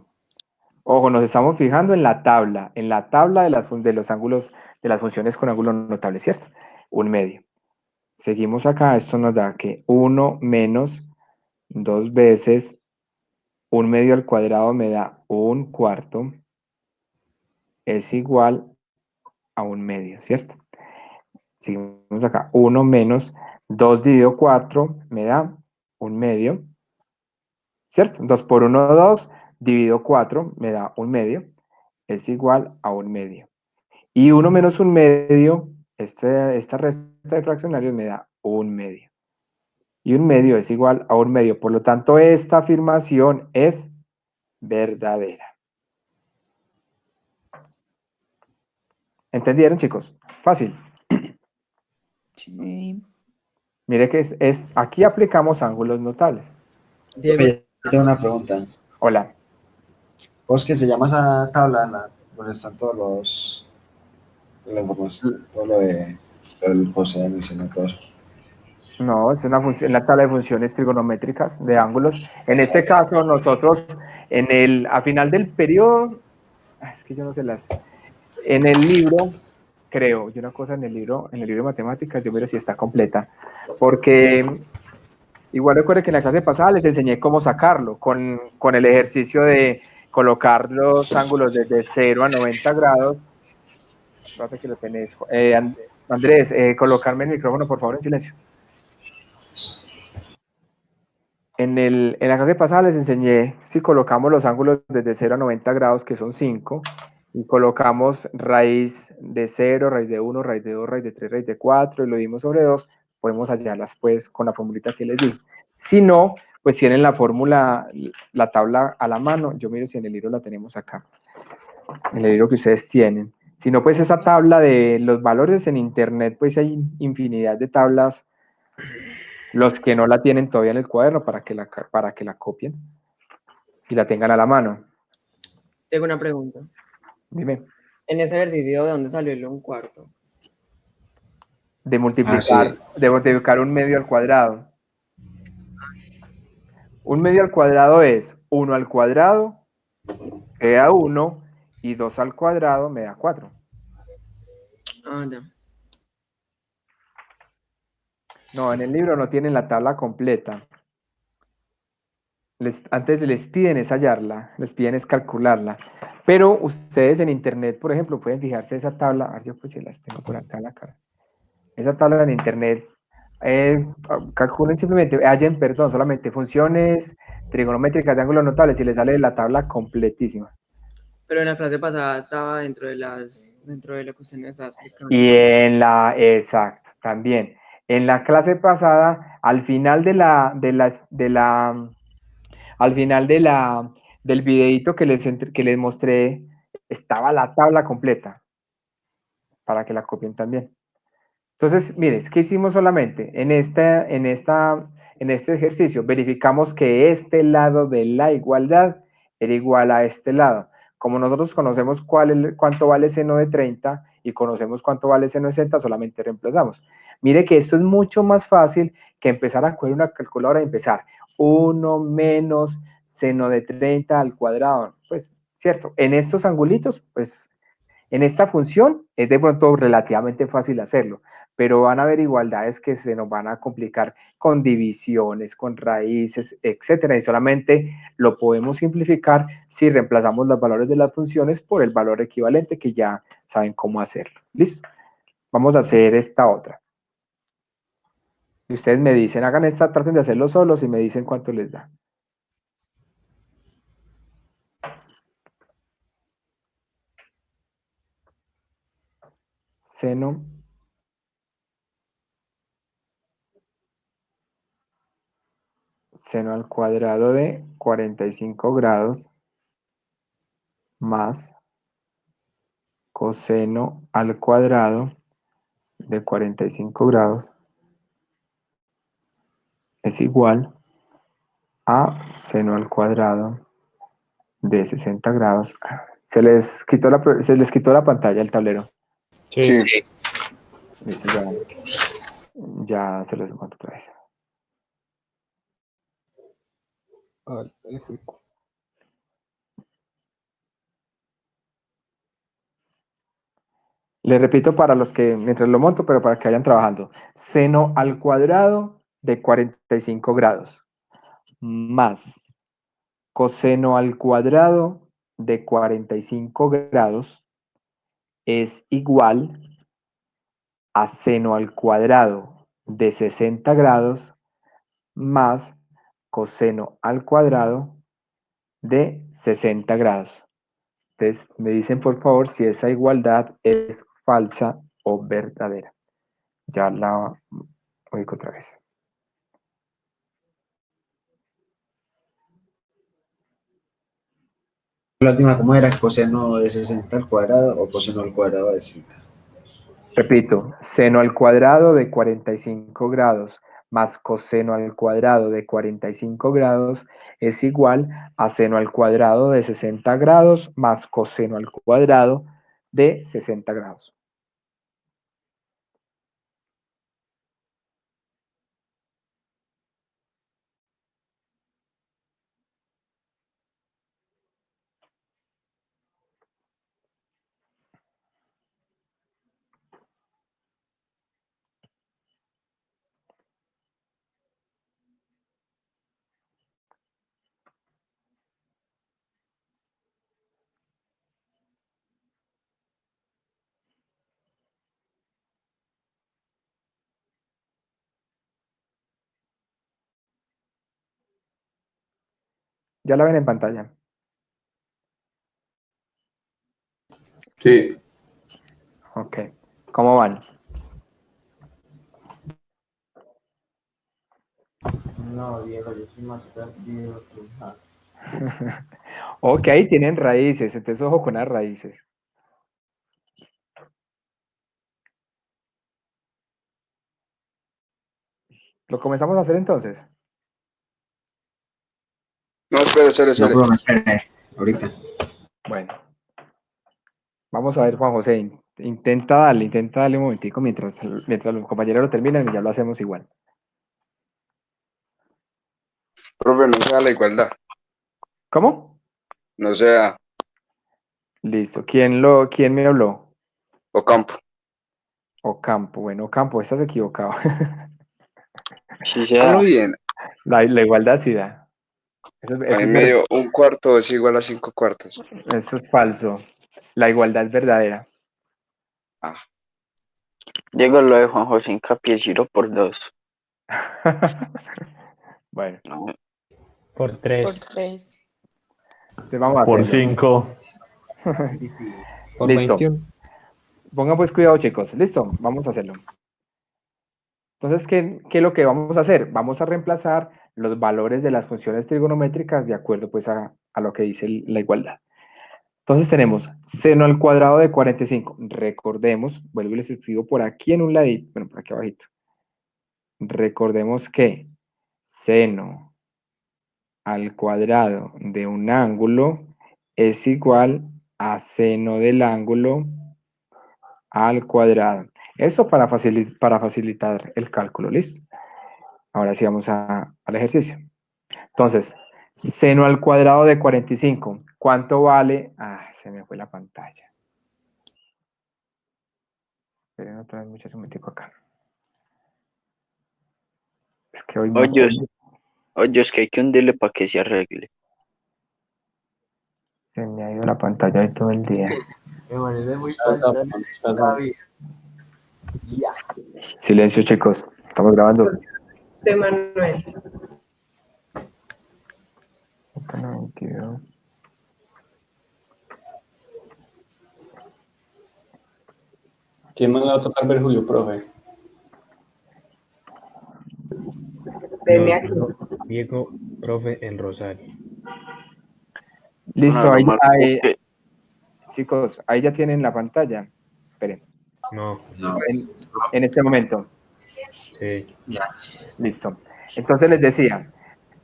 Ojo, nos estamos fijando en la tabla de los ángulos, de las funciones con ángulos notables, ¿cierto? 1/2. Seguimos acá, esto nos da que 1 menos 2 veces 1/2 al cuadrado me da 1/4, es igual a 1/2, ¿cierto? Seguimos acá, 1 menos 2 dividido 4 me da 1/2, ¿cierto? 2 por 1, 2, dividido 4 me da 1/2, es igual a 1/2. Y 1 menos 1/2, esta resta de fraccionarios me da 1/2. Y 1/2 es igual a 1/2, por lo tanto esta afirmación es verdadera. ¿Entendieron, chicos? Fácil. Sí. Mire que aquí aplicamos ángulos notables. Diego, Profe, yo tengo una pregunta. Hola. ¿Cómo es que se llama esa tabla donde están todo lo de el coseno y seno, todo eso? No, es una función, la tabla de funciones trigonométricas de ángulos. En este caso, nosotros, a final del periodo, es que yo no sé en el libro, creo, yo una cosa en el libro de matemáticas, yo miro si está completa, porque igual recuerdo que en la clase pasada les enseñé cómo sacarlo, con el ejercicio de colocar los ángulos desde 0 a 90 grados. Espérate que lo tenés. Andrés, colocarme el micrófono, por favor, en silencio. En la clase pasada les enseñé si colocamos los ángulos desde 0 a 90 grados, que son 5, y colocamos raíz de 0, raíz de 1, raíz de 2, raíz de 3, raíz de 4, y lo dimos sobre 2, podemos hallarlas pues con la formulita que les di. Si no, pues tienen la fórmula, la tabla a la mano. Yo miro si en el libro la tenemos acá, en el libro que ustedes tienen. Si no, pues esa tabla de los valores en internet, pues hay infinidad de tablas Los que no la tienen todavía en el cuaderno para que la copien y la tengan a la mano. Tengo una pregunta. Dime. En ese ejercicio, ¿de dónde salió el 1/4? De multiplicar, de multiplicar un medio al cuadrado. Un medio al cuadrado es 1 al cuadrado, que da 1, y 2 al cuadrado me da 4. Ah, ya. No, en el libro no tienen la tabla completa. Antes les piden es hallarla, les piden es calcularla. Pero ustedes en internet, por ejemplo, pueden fijarse esa tabla. Ah, yo pues si las tengo por acá en la cara. Esa tabla en internet, calculen simplemente, hallen, perdón, solamente funciones trigonométricas de ángulos notables y les sale la tabla completísima. Pero en la clase pasada estaba dentro de lo que usted me estaba explicando. Y exacto, también. En la clase pasada, al final del videito que les mostré, estaba la tabla completa para que la copien también. Entonces, miren, ¿qué hicimos solamente? En este ejercicio verificamos que este lado de la igualdad era igual a este lado. Como nosotros conocemos cuánto vale seno de 30 y conocemos cuánto vale seno de 60, solamente reemplazamos. Mire que esto es mucho más fácil que empezar a coger una calculadora y empezar 1 menos seno de 30 al cuadrado. Pues, cierto, en estos angulitos, pues, en esta función es de pronto relativamente fácil hacerlo, pero van a haber igualdades que se nos van a complicar con divisiones, con raíces, etcétera, y solamente lo podemos simplificar si reemplazamos los valores de las funciones por el valor equivalente que ya saben cómo hacerlo. ¿Listo? Vamos a hacer esta otra. Y ustedes me dicen, hagan esta, traten de hacerlo solos y me dicen cuánto les da. Seno al cuadrado de 45 grados más coseno al cuadrado de 45 grados es igual a seno al cuadrado de 60 grados. Se les quitó la pantalla, el tablero. Sí. Listo, ya se los monto otra vez. Les repito para los que, mientras lo monto, pero para que vayan trabajando. Seno al cuadrado de 45 grados más coseno al cuadrado de 45 grados es igual a seno al cuadrado de 60 grados más coseno al cuadrado de 60 grados. Entonces, me dicen por favor si esa igualdad es falsa o verdadera. Ya la ubico otra vez. La última, ¿cómo era? ¿Coseno de 60 al cuadrado o coseno al cuadrado de 60? Repito, seno al cuadrado de 45 grados más coseno al cuadrado de 45 grados es igual a seno al cuadrado de 60 grados más coseno al cuadrado de 60 grados. ¿Ya la ven en pantalla? Sí. Ok. ¿Cómo van? No, Diego, yo soy más perdido que un jato. Ok, tienen raíces, entonces ojo con las raíces. ¿Lo comenzamos a hacer entonces? No, espere. No, pero no espere. Ahorita. Bueno, vamos a ver, Juan José. Intenta darle un momentico mientras los compañeros lo terminan y ya lo hacemos igual. Profe, no sea la igualdad. ¿Cómo? No sea Listo. ¿Quién me habló? Ocampo. Ocampo. Bueno, Ocampo, estás equivocado. Sí se Hazlo da. bien. La igualdad sí da. A mí me dio un cuarto es igual a 5 cuartos. Eso es falso. La igualdad es verdadera. Ah, Diego, lo de Juan José Hincapié giro por 2. Bueno, No, Por Por 3. 3. entonces vamos a Por hacerlo. 5. Por Listo. 21. Pongan pues cuidado, chicos. Listo, vamos a hacerlo. Entonces, ¿qué es lo que vamos a hacer? Vamos a reemplazar los valores de las funciones trigonométricas de acuerdo pues a lo que dice la igualdad. Entonces tenemos seno al cuadrado de 45. Recordemos, vuelvo y les escribo por aquí en un ladito, bueno, por aquí abajito. Recordemos que seno al cuadrado de un ángulo es igual a seno del ángulo al cuadrado. Eso para facilitar el cálculo, ¿listo? Ahora sí vamos al ejercicio. Entonces, seno al cuadrado de 45. ¿Cuánto vale? Ah, se me fue la pantalla. Esperen otra vez, muchachos, un momentico acá. Es que hoy oye, es que hay que hundirle para que se arregle. se me ha ido la pantalla hoy todo el día. Me parece muy parcial la vida. Silencio, chicos. Estamos grabando. De Manuel. 192. ¿Quién me va a tocar ver, Julio, profe? Venme aquí. Diego, profe, en Rosario. Listo, No, normal, es que chicos, ahí ya tienen la pantalla. Esperen, No, en este momento. sí. Listo. Entonces les decía,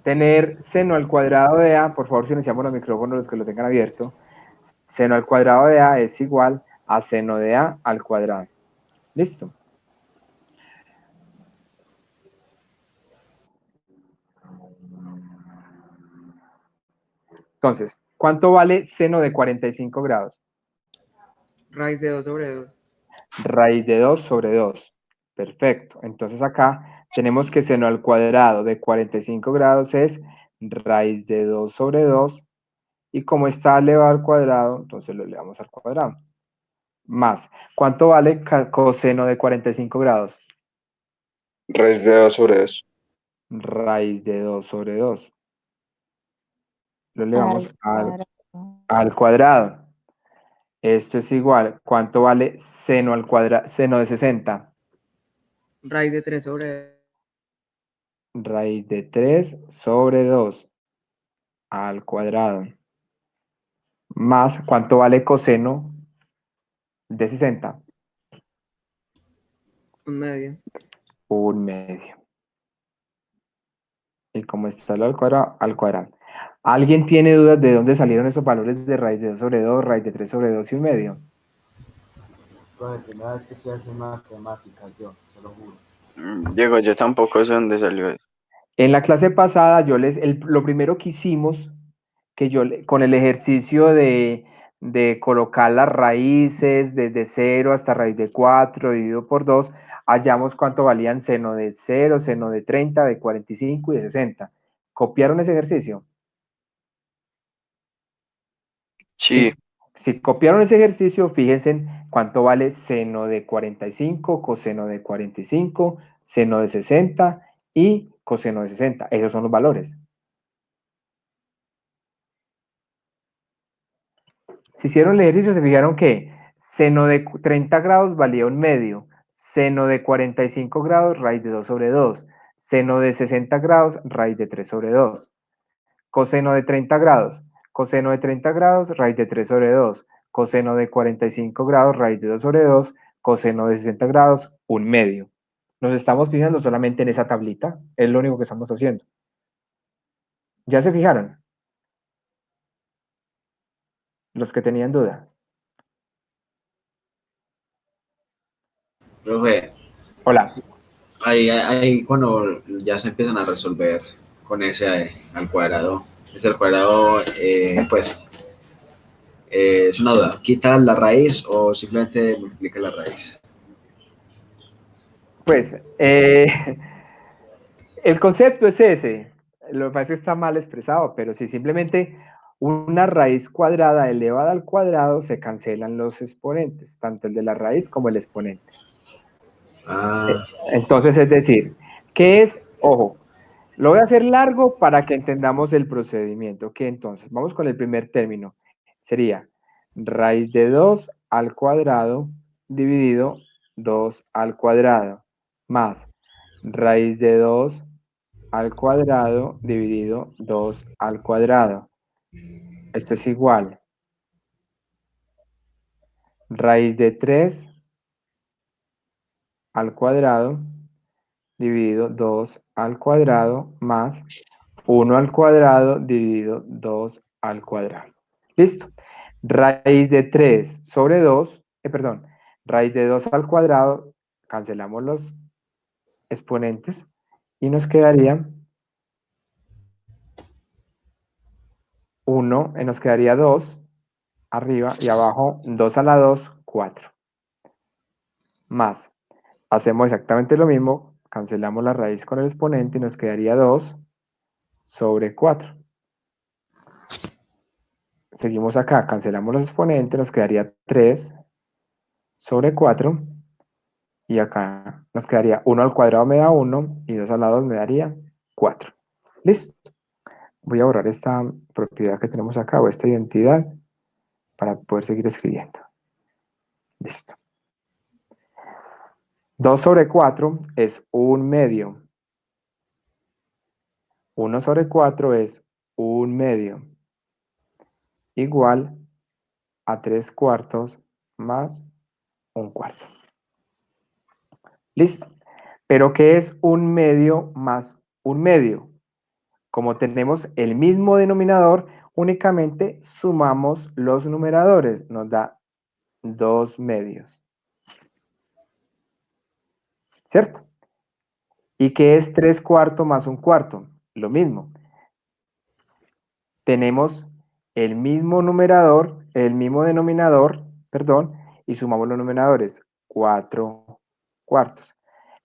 tener seno al cuadrado de A, por favor silenciamos los micrófonos los que lo tengan abierto. Seno al cuadrado de A es igual a seno de A al cuadrado. Listo. Entonces, ¿cuánto vale seno de 45 grados? Raíz de 2 sobre 2. Raíz de 2 sobre 2. Perfecto. Entonces acá tenemos que seno al cuadrado de 45 grados es raíz de 2 sobre 2. Y como está elevado al cuadrado, entonces lo elevamos al cuadrado. Más. ¿Cuánto vale coseno de 45 grados? raíz de 2 sobre 2. Raíz de 2 sobre 2. Lo elevamos Al al cuadrado. cuadrado. Esto es igual. ¿Cuánto vale seno al cuadrado? Seno de 60. Raíz de 3 sobre Raíz de 3 sobre 2 al cuadrado. Más, ¿cuánto vale coseno de 60? 1/2. 1/2. Y como está al cuadrado, al cuadrado. ¿Alguien tiene dudas de dónde salieron esos valores de raíz de 2 sobre 2, raíz de 3 sobre 2 y 1/2? Profe, primera vez que estoy haciendo matemáticas, yo, se lo juro. Diego, yo tampoco sé dónde salió eso. En la clase pasada, lo primero que hicimos, con el ejercicio de colocar las raíces desde 0 hasta raíz de 4 dividido por 2, hallamos cuánto valían seno de 0, seno de 30, de 45 y de 60. ¿Copiaron ese ejercicio? Sí, Si copiaron ese ejercicio, fíjense en cuánto vale seno de 45, coseno de 45, seno de 60 y coseno de 60. Esos son los valores. Si hicieron el ejercicio, se fijaron que seno de 30 grados valía 1/2, seno de 45 grados, raíz de 2 sobre 2, seno de 60 grados, raíz de 3 sobre 2, coseno de 30 grados, coseno de 30 grados, raíz de 3 sobre 2, coseno de 45 grados, raíz de 2 sobre 2, coseno de 60 grados, 1/2. Nos estamos fijando solamente en esa tablita, es lo único que estamos haciendo. ¿Ya se fijaron? Los que tenían duda. Profe, Hola. ahí cuando ya se empiezan a resolver con ese al cuadrado, es el cuadrado, pues, es una duda, ¿quita la raíz o simplemente multiplica la raíz? Pues, el concepto es ese. Lo que pasa es que está mal expresado, pero si simplemente una raíz cuadrada elevada al cuadrado, se cancelan los exponentes, tanto el de la raíz como el exponente. Entonces, es decir, ¿qué es? Ojo, lo voy a hacer largo para que entendamos el procedimiento. ¿Qué entonces? Vamos con el primer término. Sería raíz de 2 al cuadrado dividido 2 al cuadrado más raíz de 2 al cuadrado dividido 2 al cuadrado. Esto es igual. Raíz de 3 al cuadrado dividido 2 al cuadrado más 1 al cuadrado dividido 2 al cuadrado. ¿Listo? Raíz de 3 sobre 2, perdón, raíz de 2 al cuadrado, cancelamos los exponentes y nos quedaría 1, nos quedaría 2 arriba y abajo 2 a la 2, 4. Más, hacemos exactamente lo mismo, cancelamos la raíz con el exponente y nos quedaría 2 sobre 4. Seguimos acá, cancelamos los exponentes, nos quedaría 3 sobre 4. Y acá nos quedaría 1 al cuadrado me da 1 y 2 al lado me daría 4. Listo. Voy a borrar esta propiedad que tenemos acá o esta identidad para poder seguir escribiendo. Listo. 2 sobre 4 es 1 medio. 1 sobre 4 es 1 medio. Igual a 3 cuartos más 1 cuarto. Listo. Pero ¿qué es 1 medio más 1 medio? Como tenemos el mismo denominador, únicamente sumamos los numeradores. Nos da 2 medios. ¿Cierto? ¿Y qué es 3 cuartos más 1 cuarto? Lo mismo. Tenemos el mismo numerador, el mismo denominador, perdón, y sumamos los numeradores. 4 cuartos.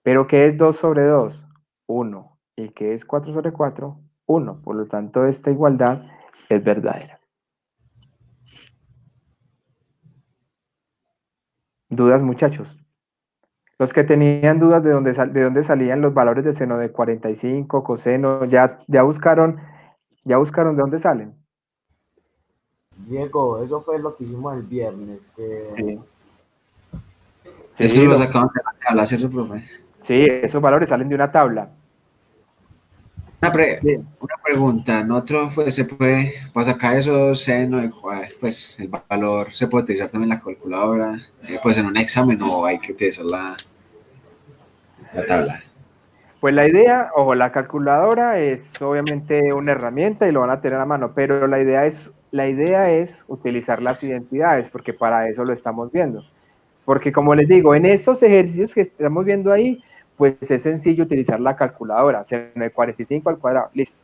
¿Pero qué es 2 sobre 2? 1. ¿Y qué es 4 sobre 4? 1. Por lo tanto, esta igualdad es verdadera. ¿Dudas, muchachos? Los que tenían dudas de dónde salían los valores de seno de 45, coseno, ¿ya buscaron de dónde salen? Diego, eso fue lo que hicimos el viernes. Sí. Eso lo sacaban de la tabla, ¿cierto, profe? Sí, esos valores salen de una tabla. Una pregunta, ¿nosotros pues, se puede, para sacar esos seno, pues el valor, se puede utilizar también la calculadora, pues en un examen o hay que utilizar la tabla? Pues la idea, ojo, la calculadora es obviamente una herramienta y lo van a tener a mano, pero la idea es utilizar las identidades, porque para eso lo estamos viendo. Porque como les digo, en estos ejercicios que estamos viendo ahí, pues es sencillo utilizar la calculadora, seno de 45 al cuadrado, listo.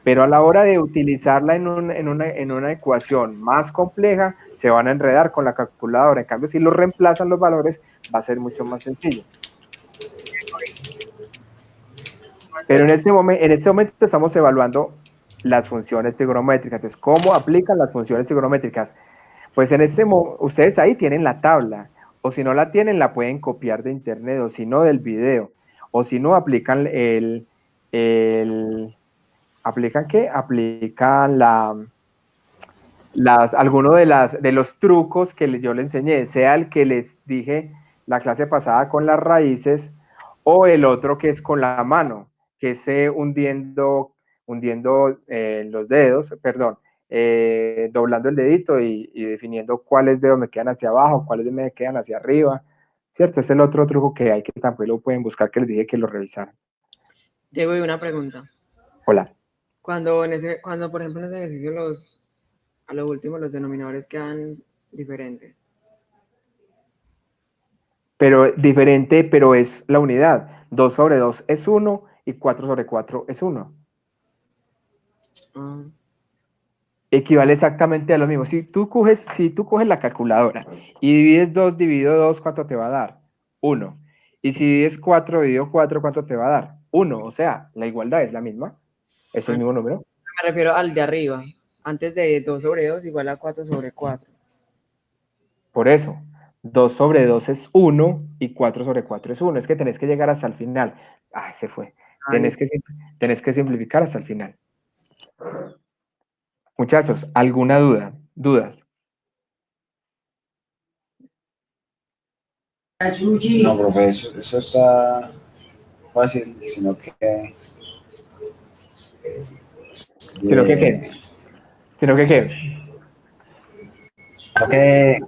Pero a la hora de utilizarla en una ecuación más compleja, se van a enredar con la calculadora. En cambio, si lo reemplazan los valores, va a ser mucho más sencillo. Pero en este momento estamos evaluando las funciones trigonométricas. Entonces, ¿cómo aplican las funciones trigonométricas? Pues en este momento, ustedes ahí tienen la tabla, o si no la tienen, la pueden copiar de internet, o si no, del video, o si no, aplican ¿aplican qué? Aplican alguno de los trucos que yo les enseñé, sea el que les dije la clase pasada con las raíces, o el otro que es con la mano, que es hundiendo los dedos, perdón, doblando el dedito y definiendo cuáles dedos me quedan hacia abajo, cuáles me quedan hacia arriba. ¿cierto? Es el otro truco que hay, que tampoco lo pueden buscar, que les dije que lo revisaran. Diego, y una pregunta. Hola. Cuando, por ejemplo, en ese ejercicio a lo último los denominadores quedan diferentes. Pero diferente, pero es la unidad. 2 sobre 2 es 1 y 4 sobre 4 es 1. Ah, Equivale exactamente a lo mismo. Si tú coges la calculadora y divides 2 dividido 2, ¿cuánto te va a dar? 1. Y si divides 4 dividido 4, ¿cuánto te va a dar? 1. O sea, la igualdad es la misma. Es el mismo número. me refiero al de arriba. Antes de 2 sobre 2 igual a 4 sobre 4. Por eso, 2 sobre 2 es 1 y 4 sobre 4 es 1. Es que tenés que llegar hasta el final. Ah, se fue. Tenés que simplificar hasta el final. Muchachos, ¿alguna duda? ¿Dudas? No, profe, eso está fácil, sino que... ¿Sino que qué? ¿Sino que qué? que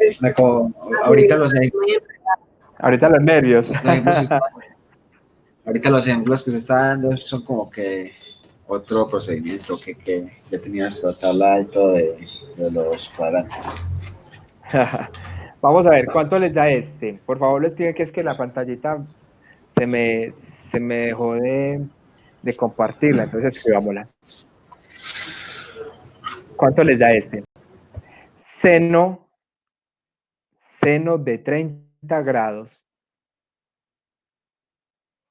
ahorita los Ahorita los nervios. Ahorita los ejemplos que se está dando son como que otro procedimiento que ya tenía esta tabla y todo de los cuadrantes. Vamos a ver, ¿cuánto les da este? Por favor, les pido que es que la pantallita se me dejó de compartirla, entonces escribámosla. ¿Cuánto les da este? Seno de 30 grados.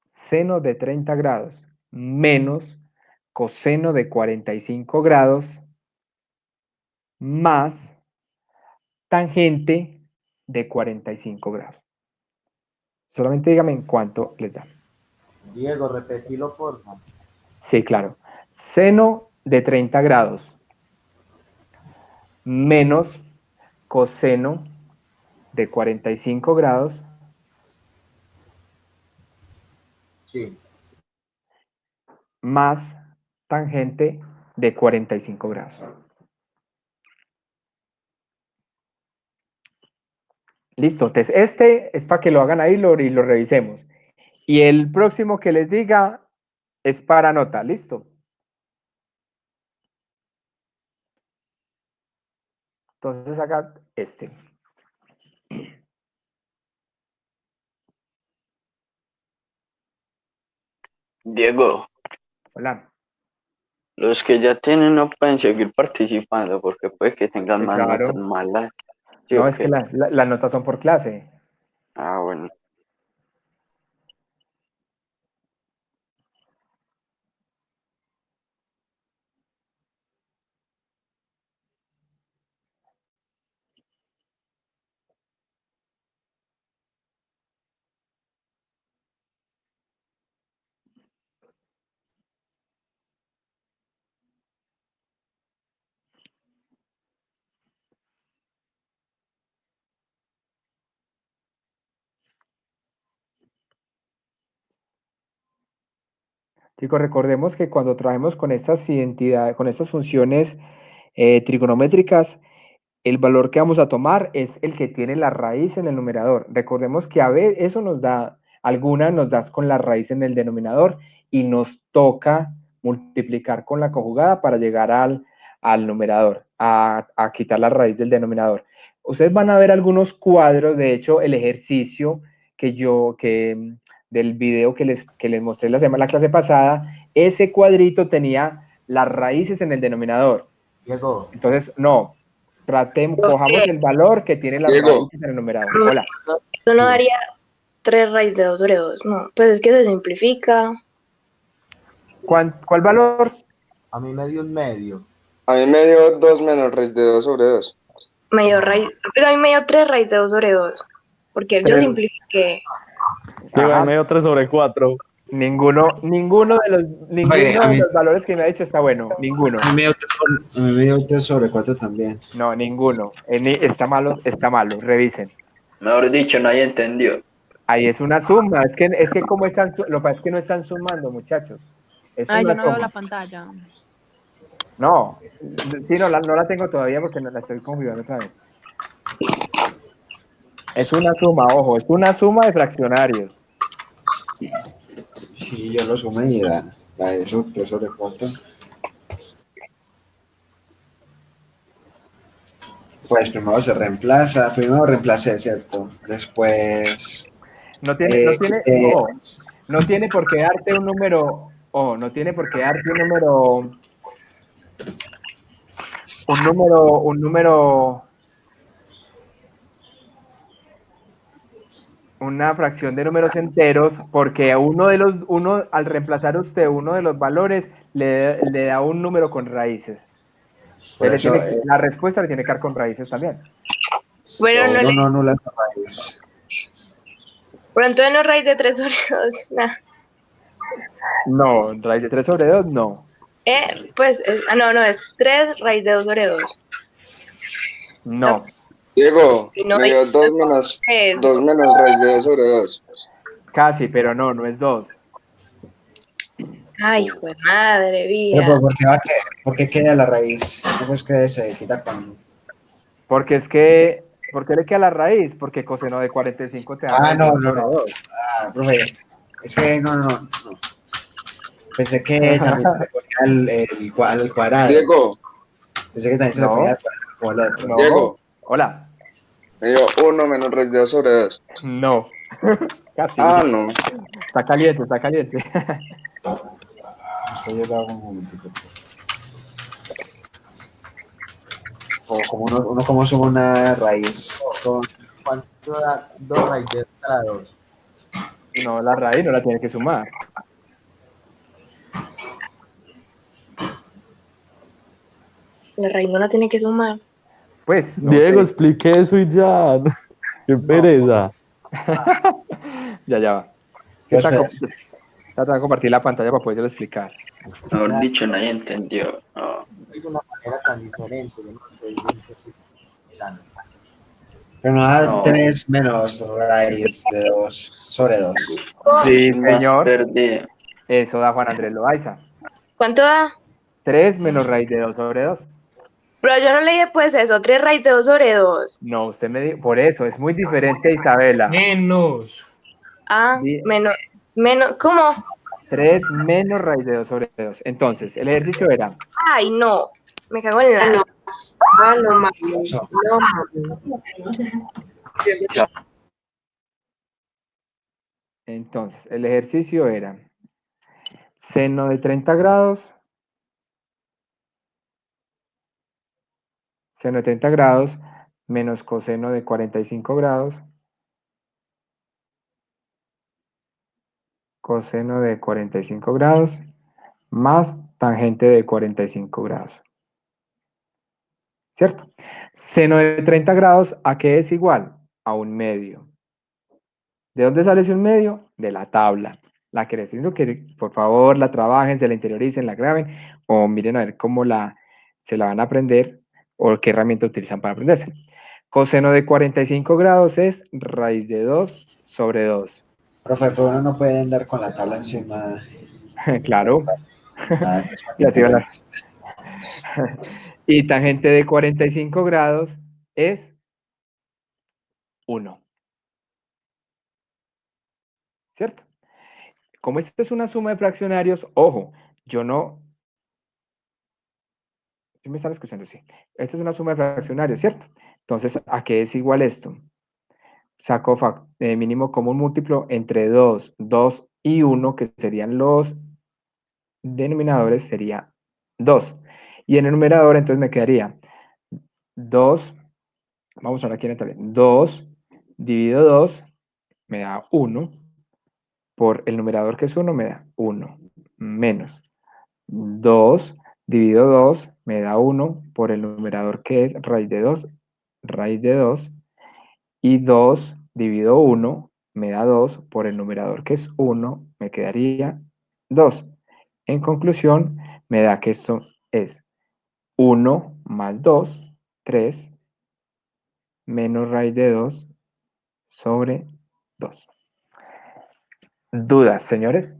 Seno de 30 grados menos coseno de 45 grados más tangente de 45 grados. Solamente dígame en cuánto les da. Diego, repetilo, por favor. Sí, claro. Seno de 30 grados menos coseno de 45 grados. Sí. Más tangente de 45 grados. Listo, entonces este es para que lo hagan ahí y lo revisemos. Y el próximo que les diga es para nota, ¿listo? Entonces haga este. Diego, Hola. los que ya tienen no pueden seguir participando porque puede que tengan Sí, más claro. notas malas. ¿Sí No, o es que qué? las notas son por clase. Ah, bueno. Chicos, recordemos que cuando trabajemos con estas identidades, con estas funciones trigonométricas, el valor que vamos a tomar es el que tiene la raíz en el numerador. Recordemos que a veces eso nos da, algunas nos das con la raíz en el denominador y nos toca multiplicar con la conjugada para llegar al numerador, a quitar la raíz del denominador. Ustedes van a ver algunos cuadros, de hecho, el ejercicio del video que les mostré la clase pasada, ese cuadrito tenía las raíces en el denominador. Diego. Entonces, no, cojamos el valor que tiene las Diego. raíces en el numerador. Hola. Eso no daría 3 raíz de 2 sobre 2, no. Pues es que se simplifica. ¿Cuál valor? A mí me dio un medio. A mí me dio 2 menos raíz de 2 sobre 2. Medio raíz. Pues a mí me dio 3 raíz de 2 sobre 2. Porque yo simplifiqué. Diego, ahí me dio 3 sobre 4. Ninguno de los valores que me ha dicho está bueno. Ninguno. A mí me dio 3 sobre 4 también. No, ninguno. Está malo, revisen. Mejor dicho, nadie entendió. Ahí es una suma. Es que como están, lo que pasa es que no están sumando, muchachos. Es Ay, una yo no veo suma. la pantalla. No, sí, no la tengo todavía porque no la estoy configurando otra vez. Es una suma, ojo, es una suma de fraccionarios. Sí, yo lo sumé y da eso, 3 sobre 4. Pues primero reemplacé, ¿cierto? Después, No tiene, quité, no tiene por qué darte un número, no tiene por qué darte un número, una fracción de números enteros, porque uno, al reemplazar usted uno de los valores, le da un número con raíces. por eso, La respuesta le tiene que dar con raíces también. Bueno, no las raíces. pero entonces no raíz de 3 sobre 2. Nah. No, raíz de 3 sobre 2, no. Pues, no, es 3 raíz de 2 sobre 2. No. Diego, No, me dio 2 menos raíz de 2 sobre 2. Casi, pero no es 2. Ay, hijo de madre, vida. Pero ¿por qué queda la raíz? ¿Cómo es que se quita con...? Porque es que, ¿por qué le queda la raíz? Porque coseno de 45 te da raíz de 2 sobre 2. Profe, es que no. Pensé que también se le ponía al cuadrado. Diego. Pensé que también se le ponía al cuadrado como el otro. No. Diego. Hola. Me dio 1 menos raíz de 2 sobre 2. No. Casi. No. Está caliente. Esto yo lo hago un momentito. O como uno como suma una raíz. ¿Cuánto da 2 raíz de 2 a la 2? No, la raíz no la tiene que sumar. La raíz no la tiene que sumar. Pues. No, Diego, explique eso y ya. Qué pereza. Ya va. Trata de compartir la pantalla para poderlo explicar. Mejor dicho, nadie entendió. No. Es una manera tan diferente. Yo no sé, Pero no da 3 menos raíz de 2 sobre 2. Sí, señor. Eso da Juan Andrés Loaiza. ¿Cuánto da? 3 menos raíz de 2 sobre 2. Pero yo no leí después eso, 3 raíz de 2 sobre 2. No, usted me dijo, por eso, es muy diferente, Isabela. Menos. Menos, ¿cómo? 3 menos raíz de 2 sobre 2. Entonces, el ejercicio era. Ay, no, me cago en la... No, mami. Entonces, el ejercicio era seno de 30 grados, menos coseno de 45 grados, coseno de 45 grados, más tangente de 45 grados. ¿Cierto? Seno de 30 grados, ¿a qué es igual? A un medio. ¿De dónde sale ese un medio? De la tabla. La que les digo que por favor la trabajen, se la interioricen, la graben o miren a ver cómo se la van a aprender o qué herramienta utilizan para aprenderse. Coseno de 45 grados es raíz de 2 sobre 2. Profe, pero uno no puede andar con la tabla encima. Claro. Y así van a... Y tangente de 45 grados es 1. ¿Cierto? Como esto es una suma de fraccionarios, ojo, yo no... ¿Sí me están escuchando? Sí. Esta es una suma de fraccionarios, ¿cierto? Entonces, ¿a qué es igual esto? Saco mínimo común múltiplo entre 2, 2 y 1, que serían los denominadores, sería 2. Y en el numerador, entonces me quedaría 2, vamos a ver aquí en el tablero, 2 dividido 2 me da 1, por el numerador que es 1 me da 1, menos 2 dividido 2 me da 1, por el numerador que es raíz de 2, y 2 dividido 1 me da 2, por el numerador que es 1 me quedaría 2. En conclusión, me da que esto es 1 más 2, 3, menos raíz de 2 sobre 2. ¿Dudas, señores?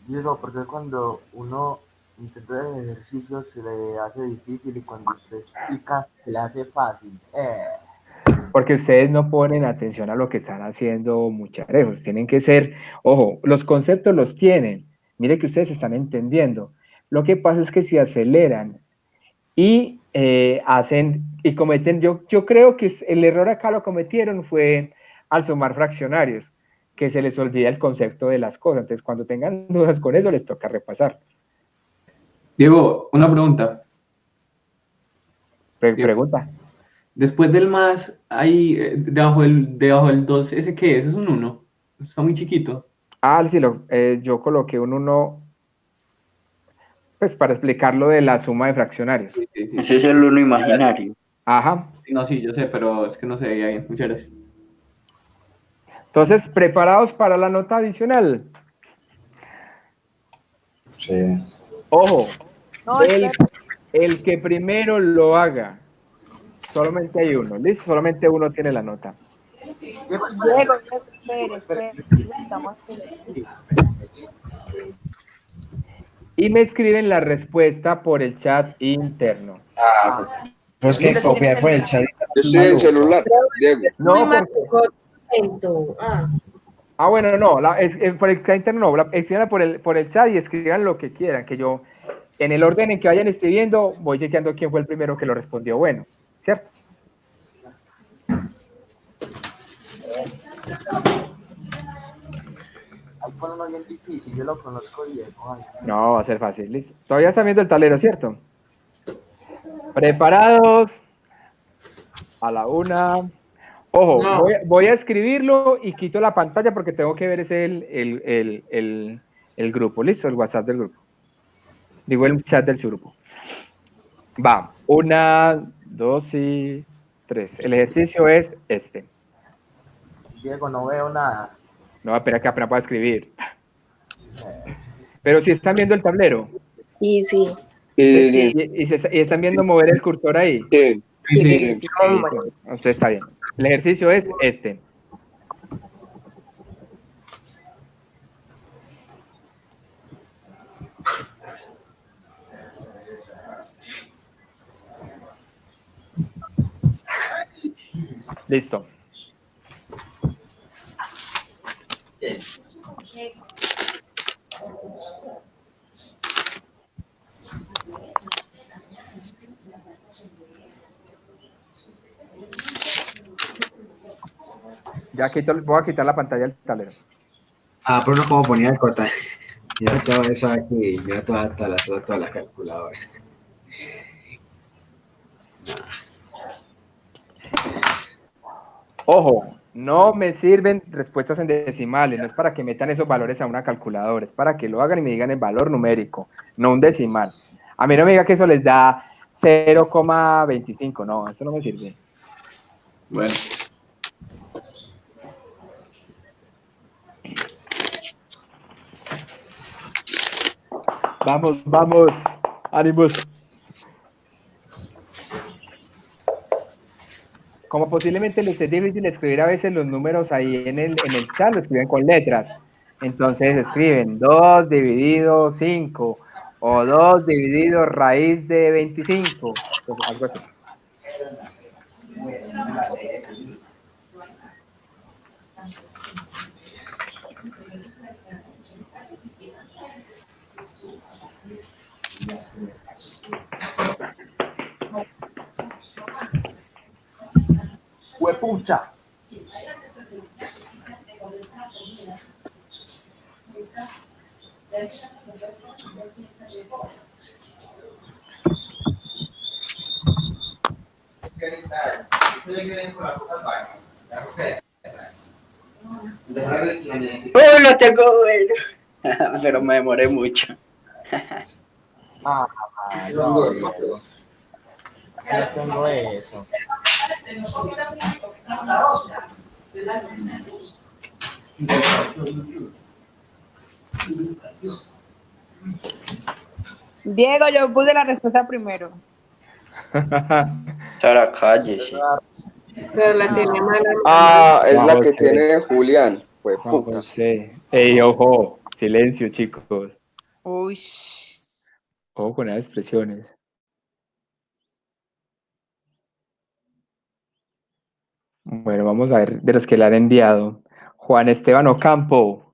Diego, porque cuando uno intenta el ejercicio se le hace difícil y cuando usted explica se le hace fácil. Porque ustedes no ponen atención a lo que están haciendo mucharejos. Tienen que ser, ojo, los conceptos los tienen. Mire que ustedes están entendiendo. Lo que pasa es que si aceleran y hacen y cometen, yo creo que el error acá lo cometieron fue al sumar fraccionarios, que se les olvida el concepto de las cosas. Entonces, cuando tengan dudas con eso, les toca repasar. Diego, una pregunta. Pregunta. Después del más, hay debajo del 2, ¿ese qué es? ¿Es un 1? Está muy chiquito. Ah, sí, yo coloqué un 1, pues para explicar lo de la suma de fraccionarios. Sí. Ese es el uno imaginario. Ajá. No, sí, yo sé, pero es que no se veía bien. Muchas gracias. Entonces, ¿preparados para la nota adicional? Sí. Ojo, el que primero lo haga, solamente hay uno, ¿listo? Solamente uno tiene la nota. Diego, espere, estamos Y me escriben la respuesta por el chat interno. No es que copiar por el chat. Yo estoy en celular, Diego. No, bueno, no, por el chat interno no, escriban por el chat y escriban lo que quieran, que yo, en el orden en que vayan escribiendo, voy chequeando quién fue el primero que lo respondió bueno, ¿cierto? Ahí pone uno bien difícil, yo lo conozco bien. No, va a ser fácil, listo. Todavía están viendo el tablero, ¿cierto? ¿Preparados? A la una. Ojo, No. voy a escribirlo y quito la pantalla porque tengo que ver ese el grupo, ¿listo? El WhatsApp del grupo. Digo, el chat del grupo. Va, 1, 2 y 3. El ejercicio es este. Diego, no veo nada. No, espera que apenas pueda escribir. Pero si están viendo el tablero. Y sí. Sí. Y están viendo mover el cursor ahí. Sí. Entonces está bien. El ejercicio es este. Listo. Ya voy a quitar la pantalla del tablero. Pero no como ponía el cota. Yo todo eso aquí, yo toda la calculadora. Ojo, no me sirven respuestas en decimales, no es para que metan esos valores a una calculadora, es para que lo hagan y me digan el valor numérico, no un decimal. A mí no me diga que eso les da 0,25, no, eso no me sirve. Bueno. Vamos, ánimos. Como posiblemente les es difícil escribir a veces los números ahí en el chat, lo escriben con letras. Entonces escriben 2 dividido 5 o 2 dividido raíz de 25. Entonces, algo así. ¡Huepucha! Lo tengo bueno. Pero me demoré mucho. No, yo tengo eso. Diego, yo puse la respuesta primero. Sara, cállese. Pero la tiene mala. Es la que tiene Julián. Pues puta. Ey, ojo, silencio, chicos. Uy. Ojo con las expresiones. Bueno, vamos a ver de los que le han enviado. Juan Esteban Ocampo,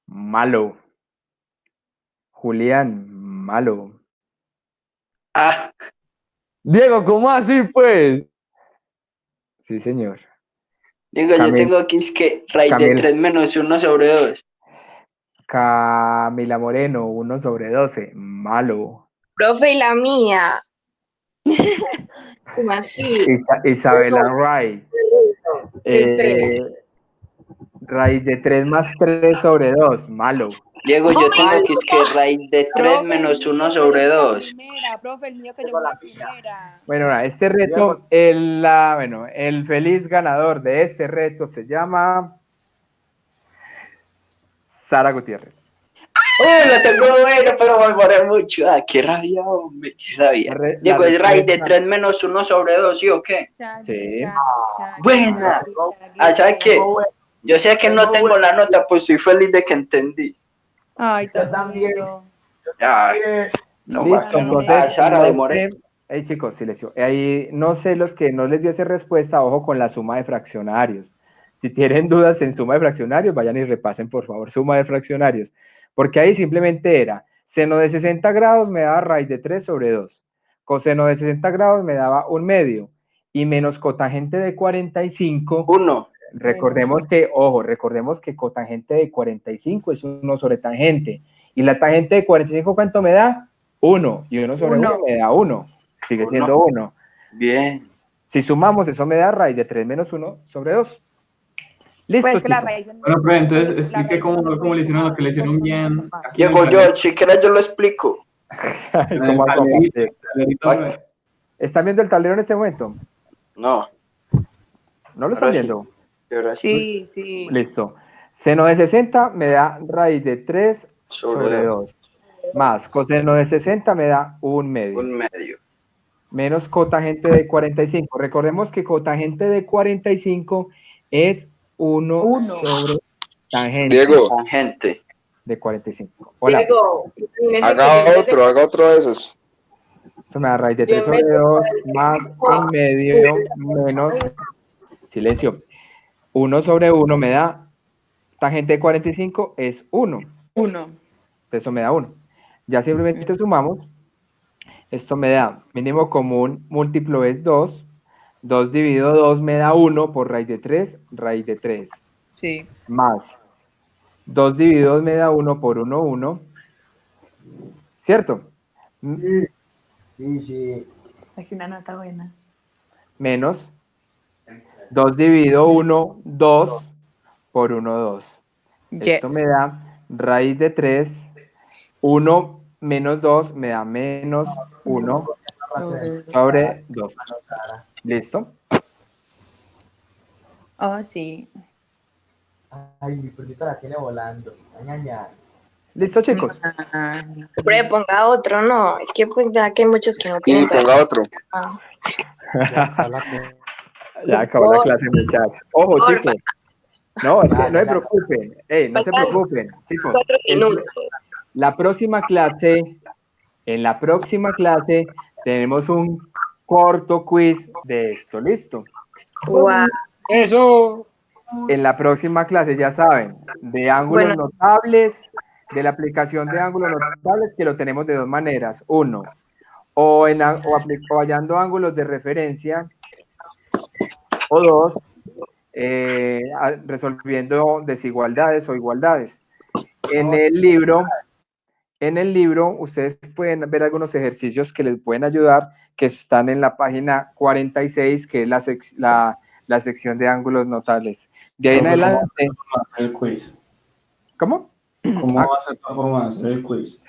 malo. Julián, malo. Ah, Diego, ¿cómo así, pues? Sí, señor. digo, yo Camil- tengo aquí es que raíz de Camil- 3 menos 1 sobre 2. Camila Moreno, 1/12, malo. Profe, y la mía. ¿Cómo así? Isabela Ray, raíz de 3 más 3/2, malo. Diego, yo tengo aquí es que raíz de 3 Profe, menos el 1 mío sobre que yo fui la 2. primera, profe, el mío que yo fui la primera. Bueno, ahora, este reto, el feliz ganador de este reto se llama Sara Gutiérrez. ¡Uy, lo tengo bueno, pero me demoré mucho! ¡Ah, qué rabia, hombre! ¡Qué rabia! Diego, es raíz de 3 menos 1 sobre 2, ¿sí o qué? Sí. ¡Buena! Ah, ¿sabes qué? Yo sé que no tengo la nota, pues estoy feliz de que entendí. Ay, tan lindo. Ay, no, Listo, bacano. entonces, Ah, Sara, no demoré. sé, chicos, silencio. Ahí, no sé, los que no les dio esa respuesta, ojo con la suma de fraccionarios. Si tienen dudas en suma de fraccionarios, vayan y repasen, por favor, suma de fraccionarios. Porque ahí simplemente era, seno de 60 grados me daba raíz de 3/2. Coseno de 60 grados me daba 1/2. Y menos cotangente de 45. 1. Recordemos que, ojo, recordemos que cotangente de 45 es 1 sobre tangente. Y la tangente de 45, ¿cuánto me da? 1. Y 1 sobre 1 me da 1. Sigue siendo 1. Bien. Si sumamos, eso me da raíz de 3 menos 1 sobre 2. Listo, Pues que la chicos. raíz. Bueno, pero entonces explique cómo le hicieron lo que le hicieron bien. aquí en el Diego, yo, si quieres yo lo explico. ¿Cómo hago? talerito. ¿Están viendo el tablero en este momento? No. ¿No lo están viendo? Sí, sí. Listo. Seno de 60 me da raíz de 3 Sobre sobre 2. Más coseno de 60 me da 1/2. 1/2. Menos cotangente de 45. Recordemos que cotangente de 45 es 1 sobre tangente. Diego. Tangente. De 45. Hola. Diego, Haga otro de esos. Eso me da raíz de 3 sobre 2 más 1/2 menos, silencio, 1 sobre 1 me da, tangente de 45 es 1. 1. Entonces eso me da 1. Ya simplemente sumamos. Esto me da mínimo común múltiplo es 2. 2 dividido 2 me da 1 por raíz de 3, raíz de 3. Sí. Más 2 dividido 2 me da 1 por 1, 1. ¿Cierto? Sí. Aquí una nota buena. Menos 2 dividido 1, 2 por 1, 2. Esto me da raíz de 3. 1 menos 2 me da menos 1 sobre 2. ¿Listo? Oh, sí. Ay, mi perrito la tiene volando. Ñaña. ¿Listo, chicos? Hombre, ponga otro, no. Es que pues ya que hay muchos que no Sí, tienen. ponga otro. Ah. Ya acabó la clase, muchachos. Ojo, chicos. No, es que no se preocupen. No se preocupen, chicos. 4 minutos. En la próxima clase tenemos un corto quiz de esto, ¿listo? Wow. Eso. En la próxima clase, ya saben, de ángulos notables, de la aplicación de ángulos notables, que lo tenemos de dos maneras. Uno, o hallando ángulos de referencia, o dos, resolviendo desigualdades o igualdades. En el libro, ustedes pueden ver algunos ejercicios que les pueden ayudar, que están en la página 46, que es la sección de ángulos notables. De ahí en adelante. El quiz. ¿Cómo? ¿Cómo va a ser la forma de hacer el quiz?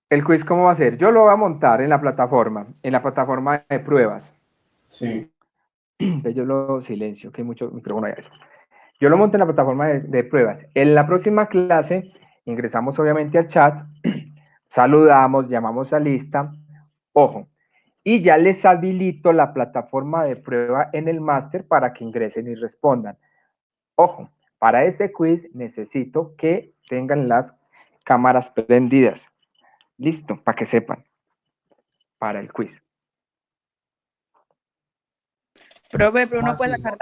¿El quiz cómo va a ser? Yo lo voy a montar en la plataforma de pruebas. Sí. Yo lo silencio, que hay mucho micrófono ahí. Yo lo monto en la plataforma de pruebas. En la próxima clase ingresamos obviamente al chat, saludamos, llamamos a lista, ojo, y ya les habilito la plataforma de prueba en el máster para que ingresen y respondan. Ojo, para este quiz necesito que tengan las cámaras prendidas. Listo, para que sepan. Para el quiz. Profe, pero uno puede sacar la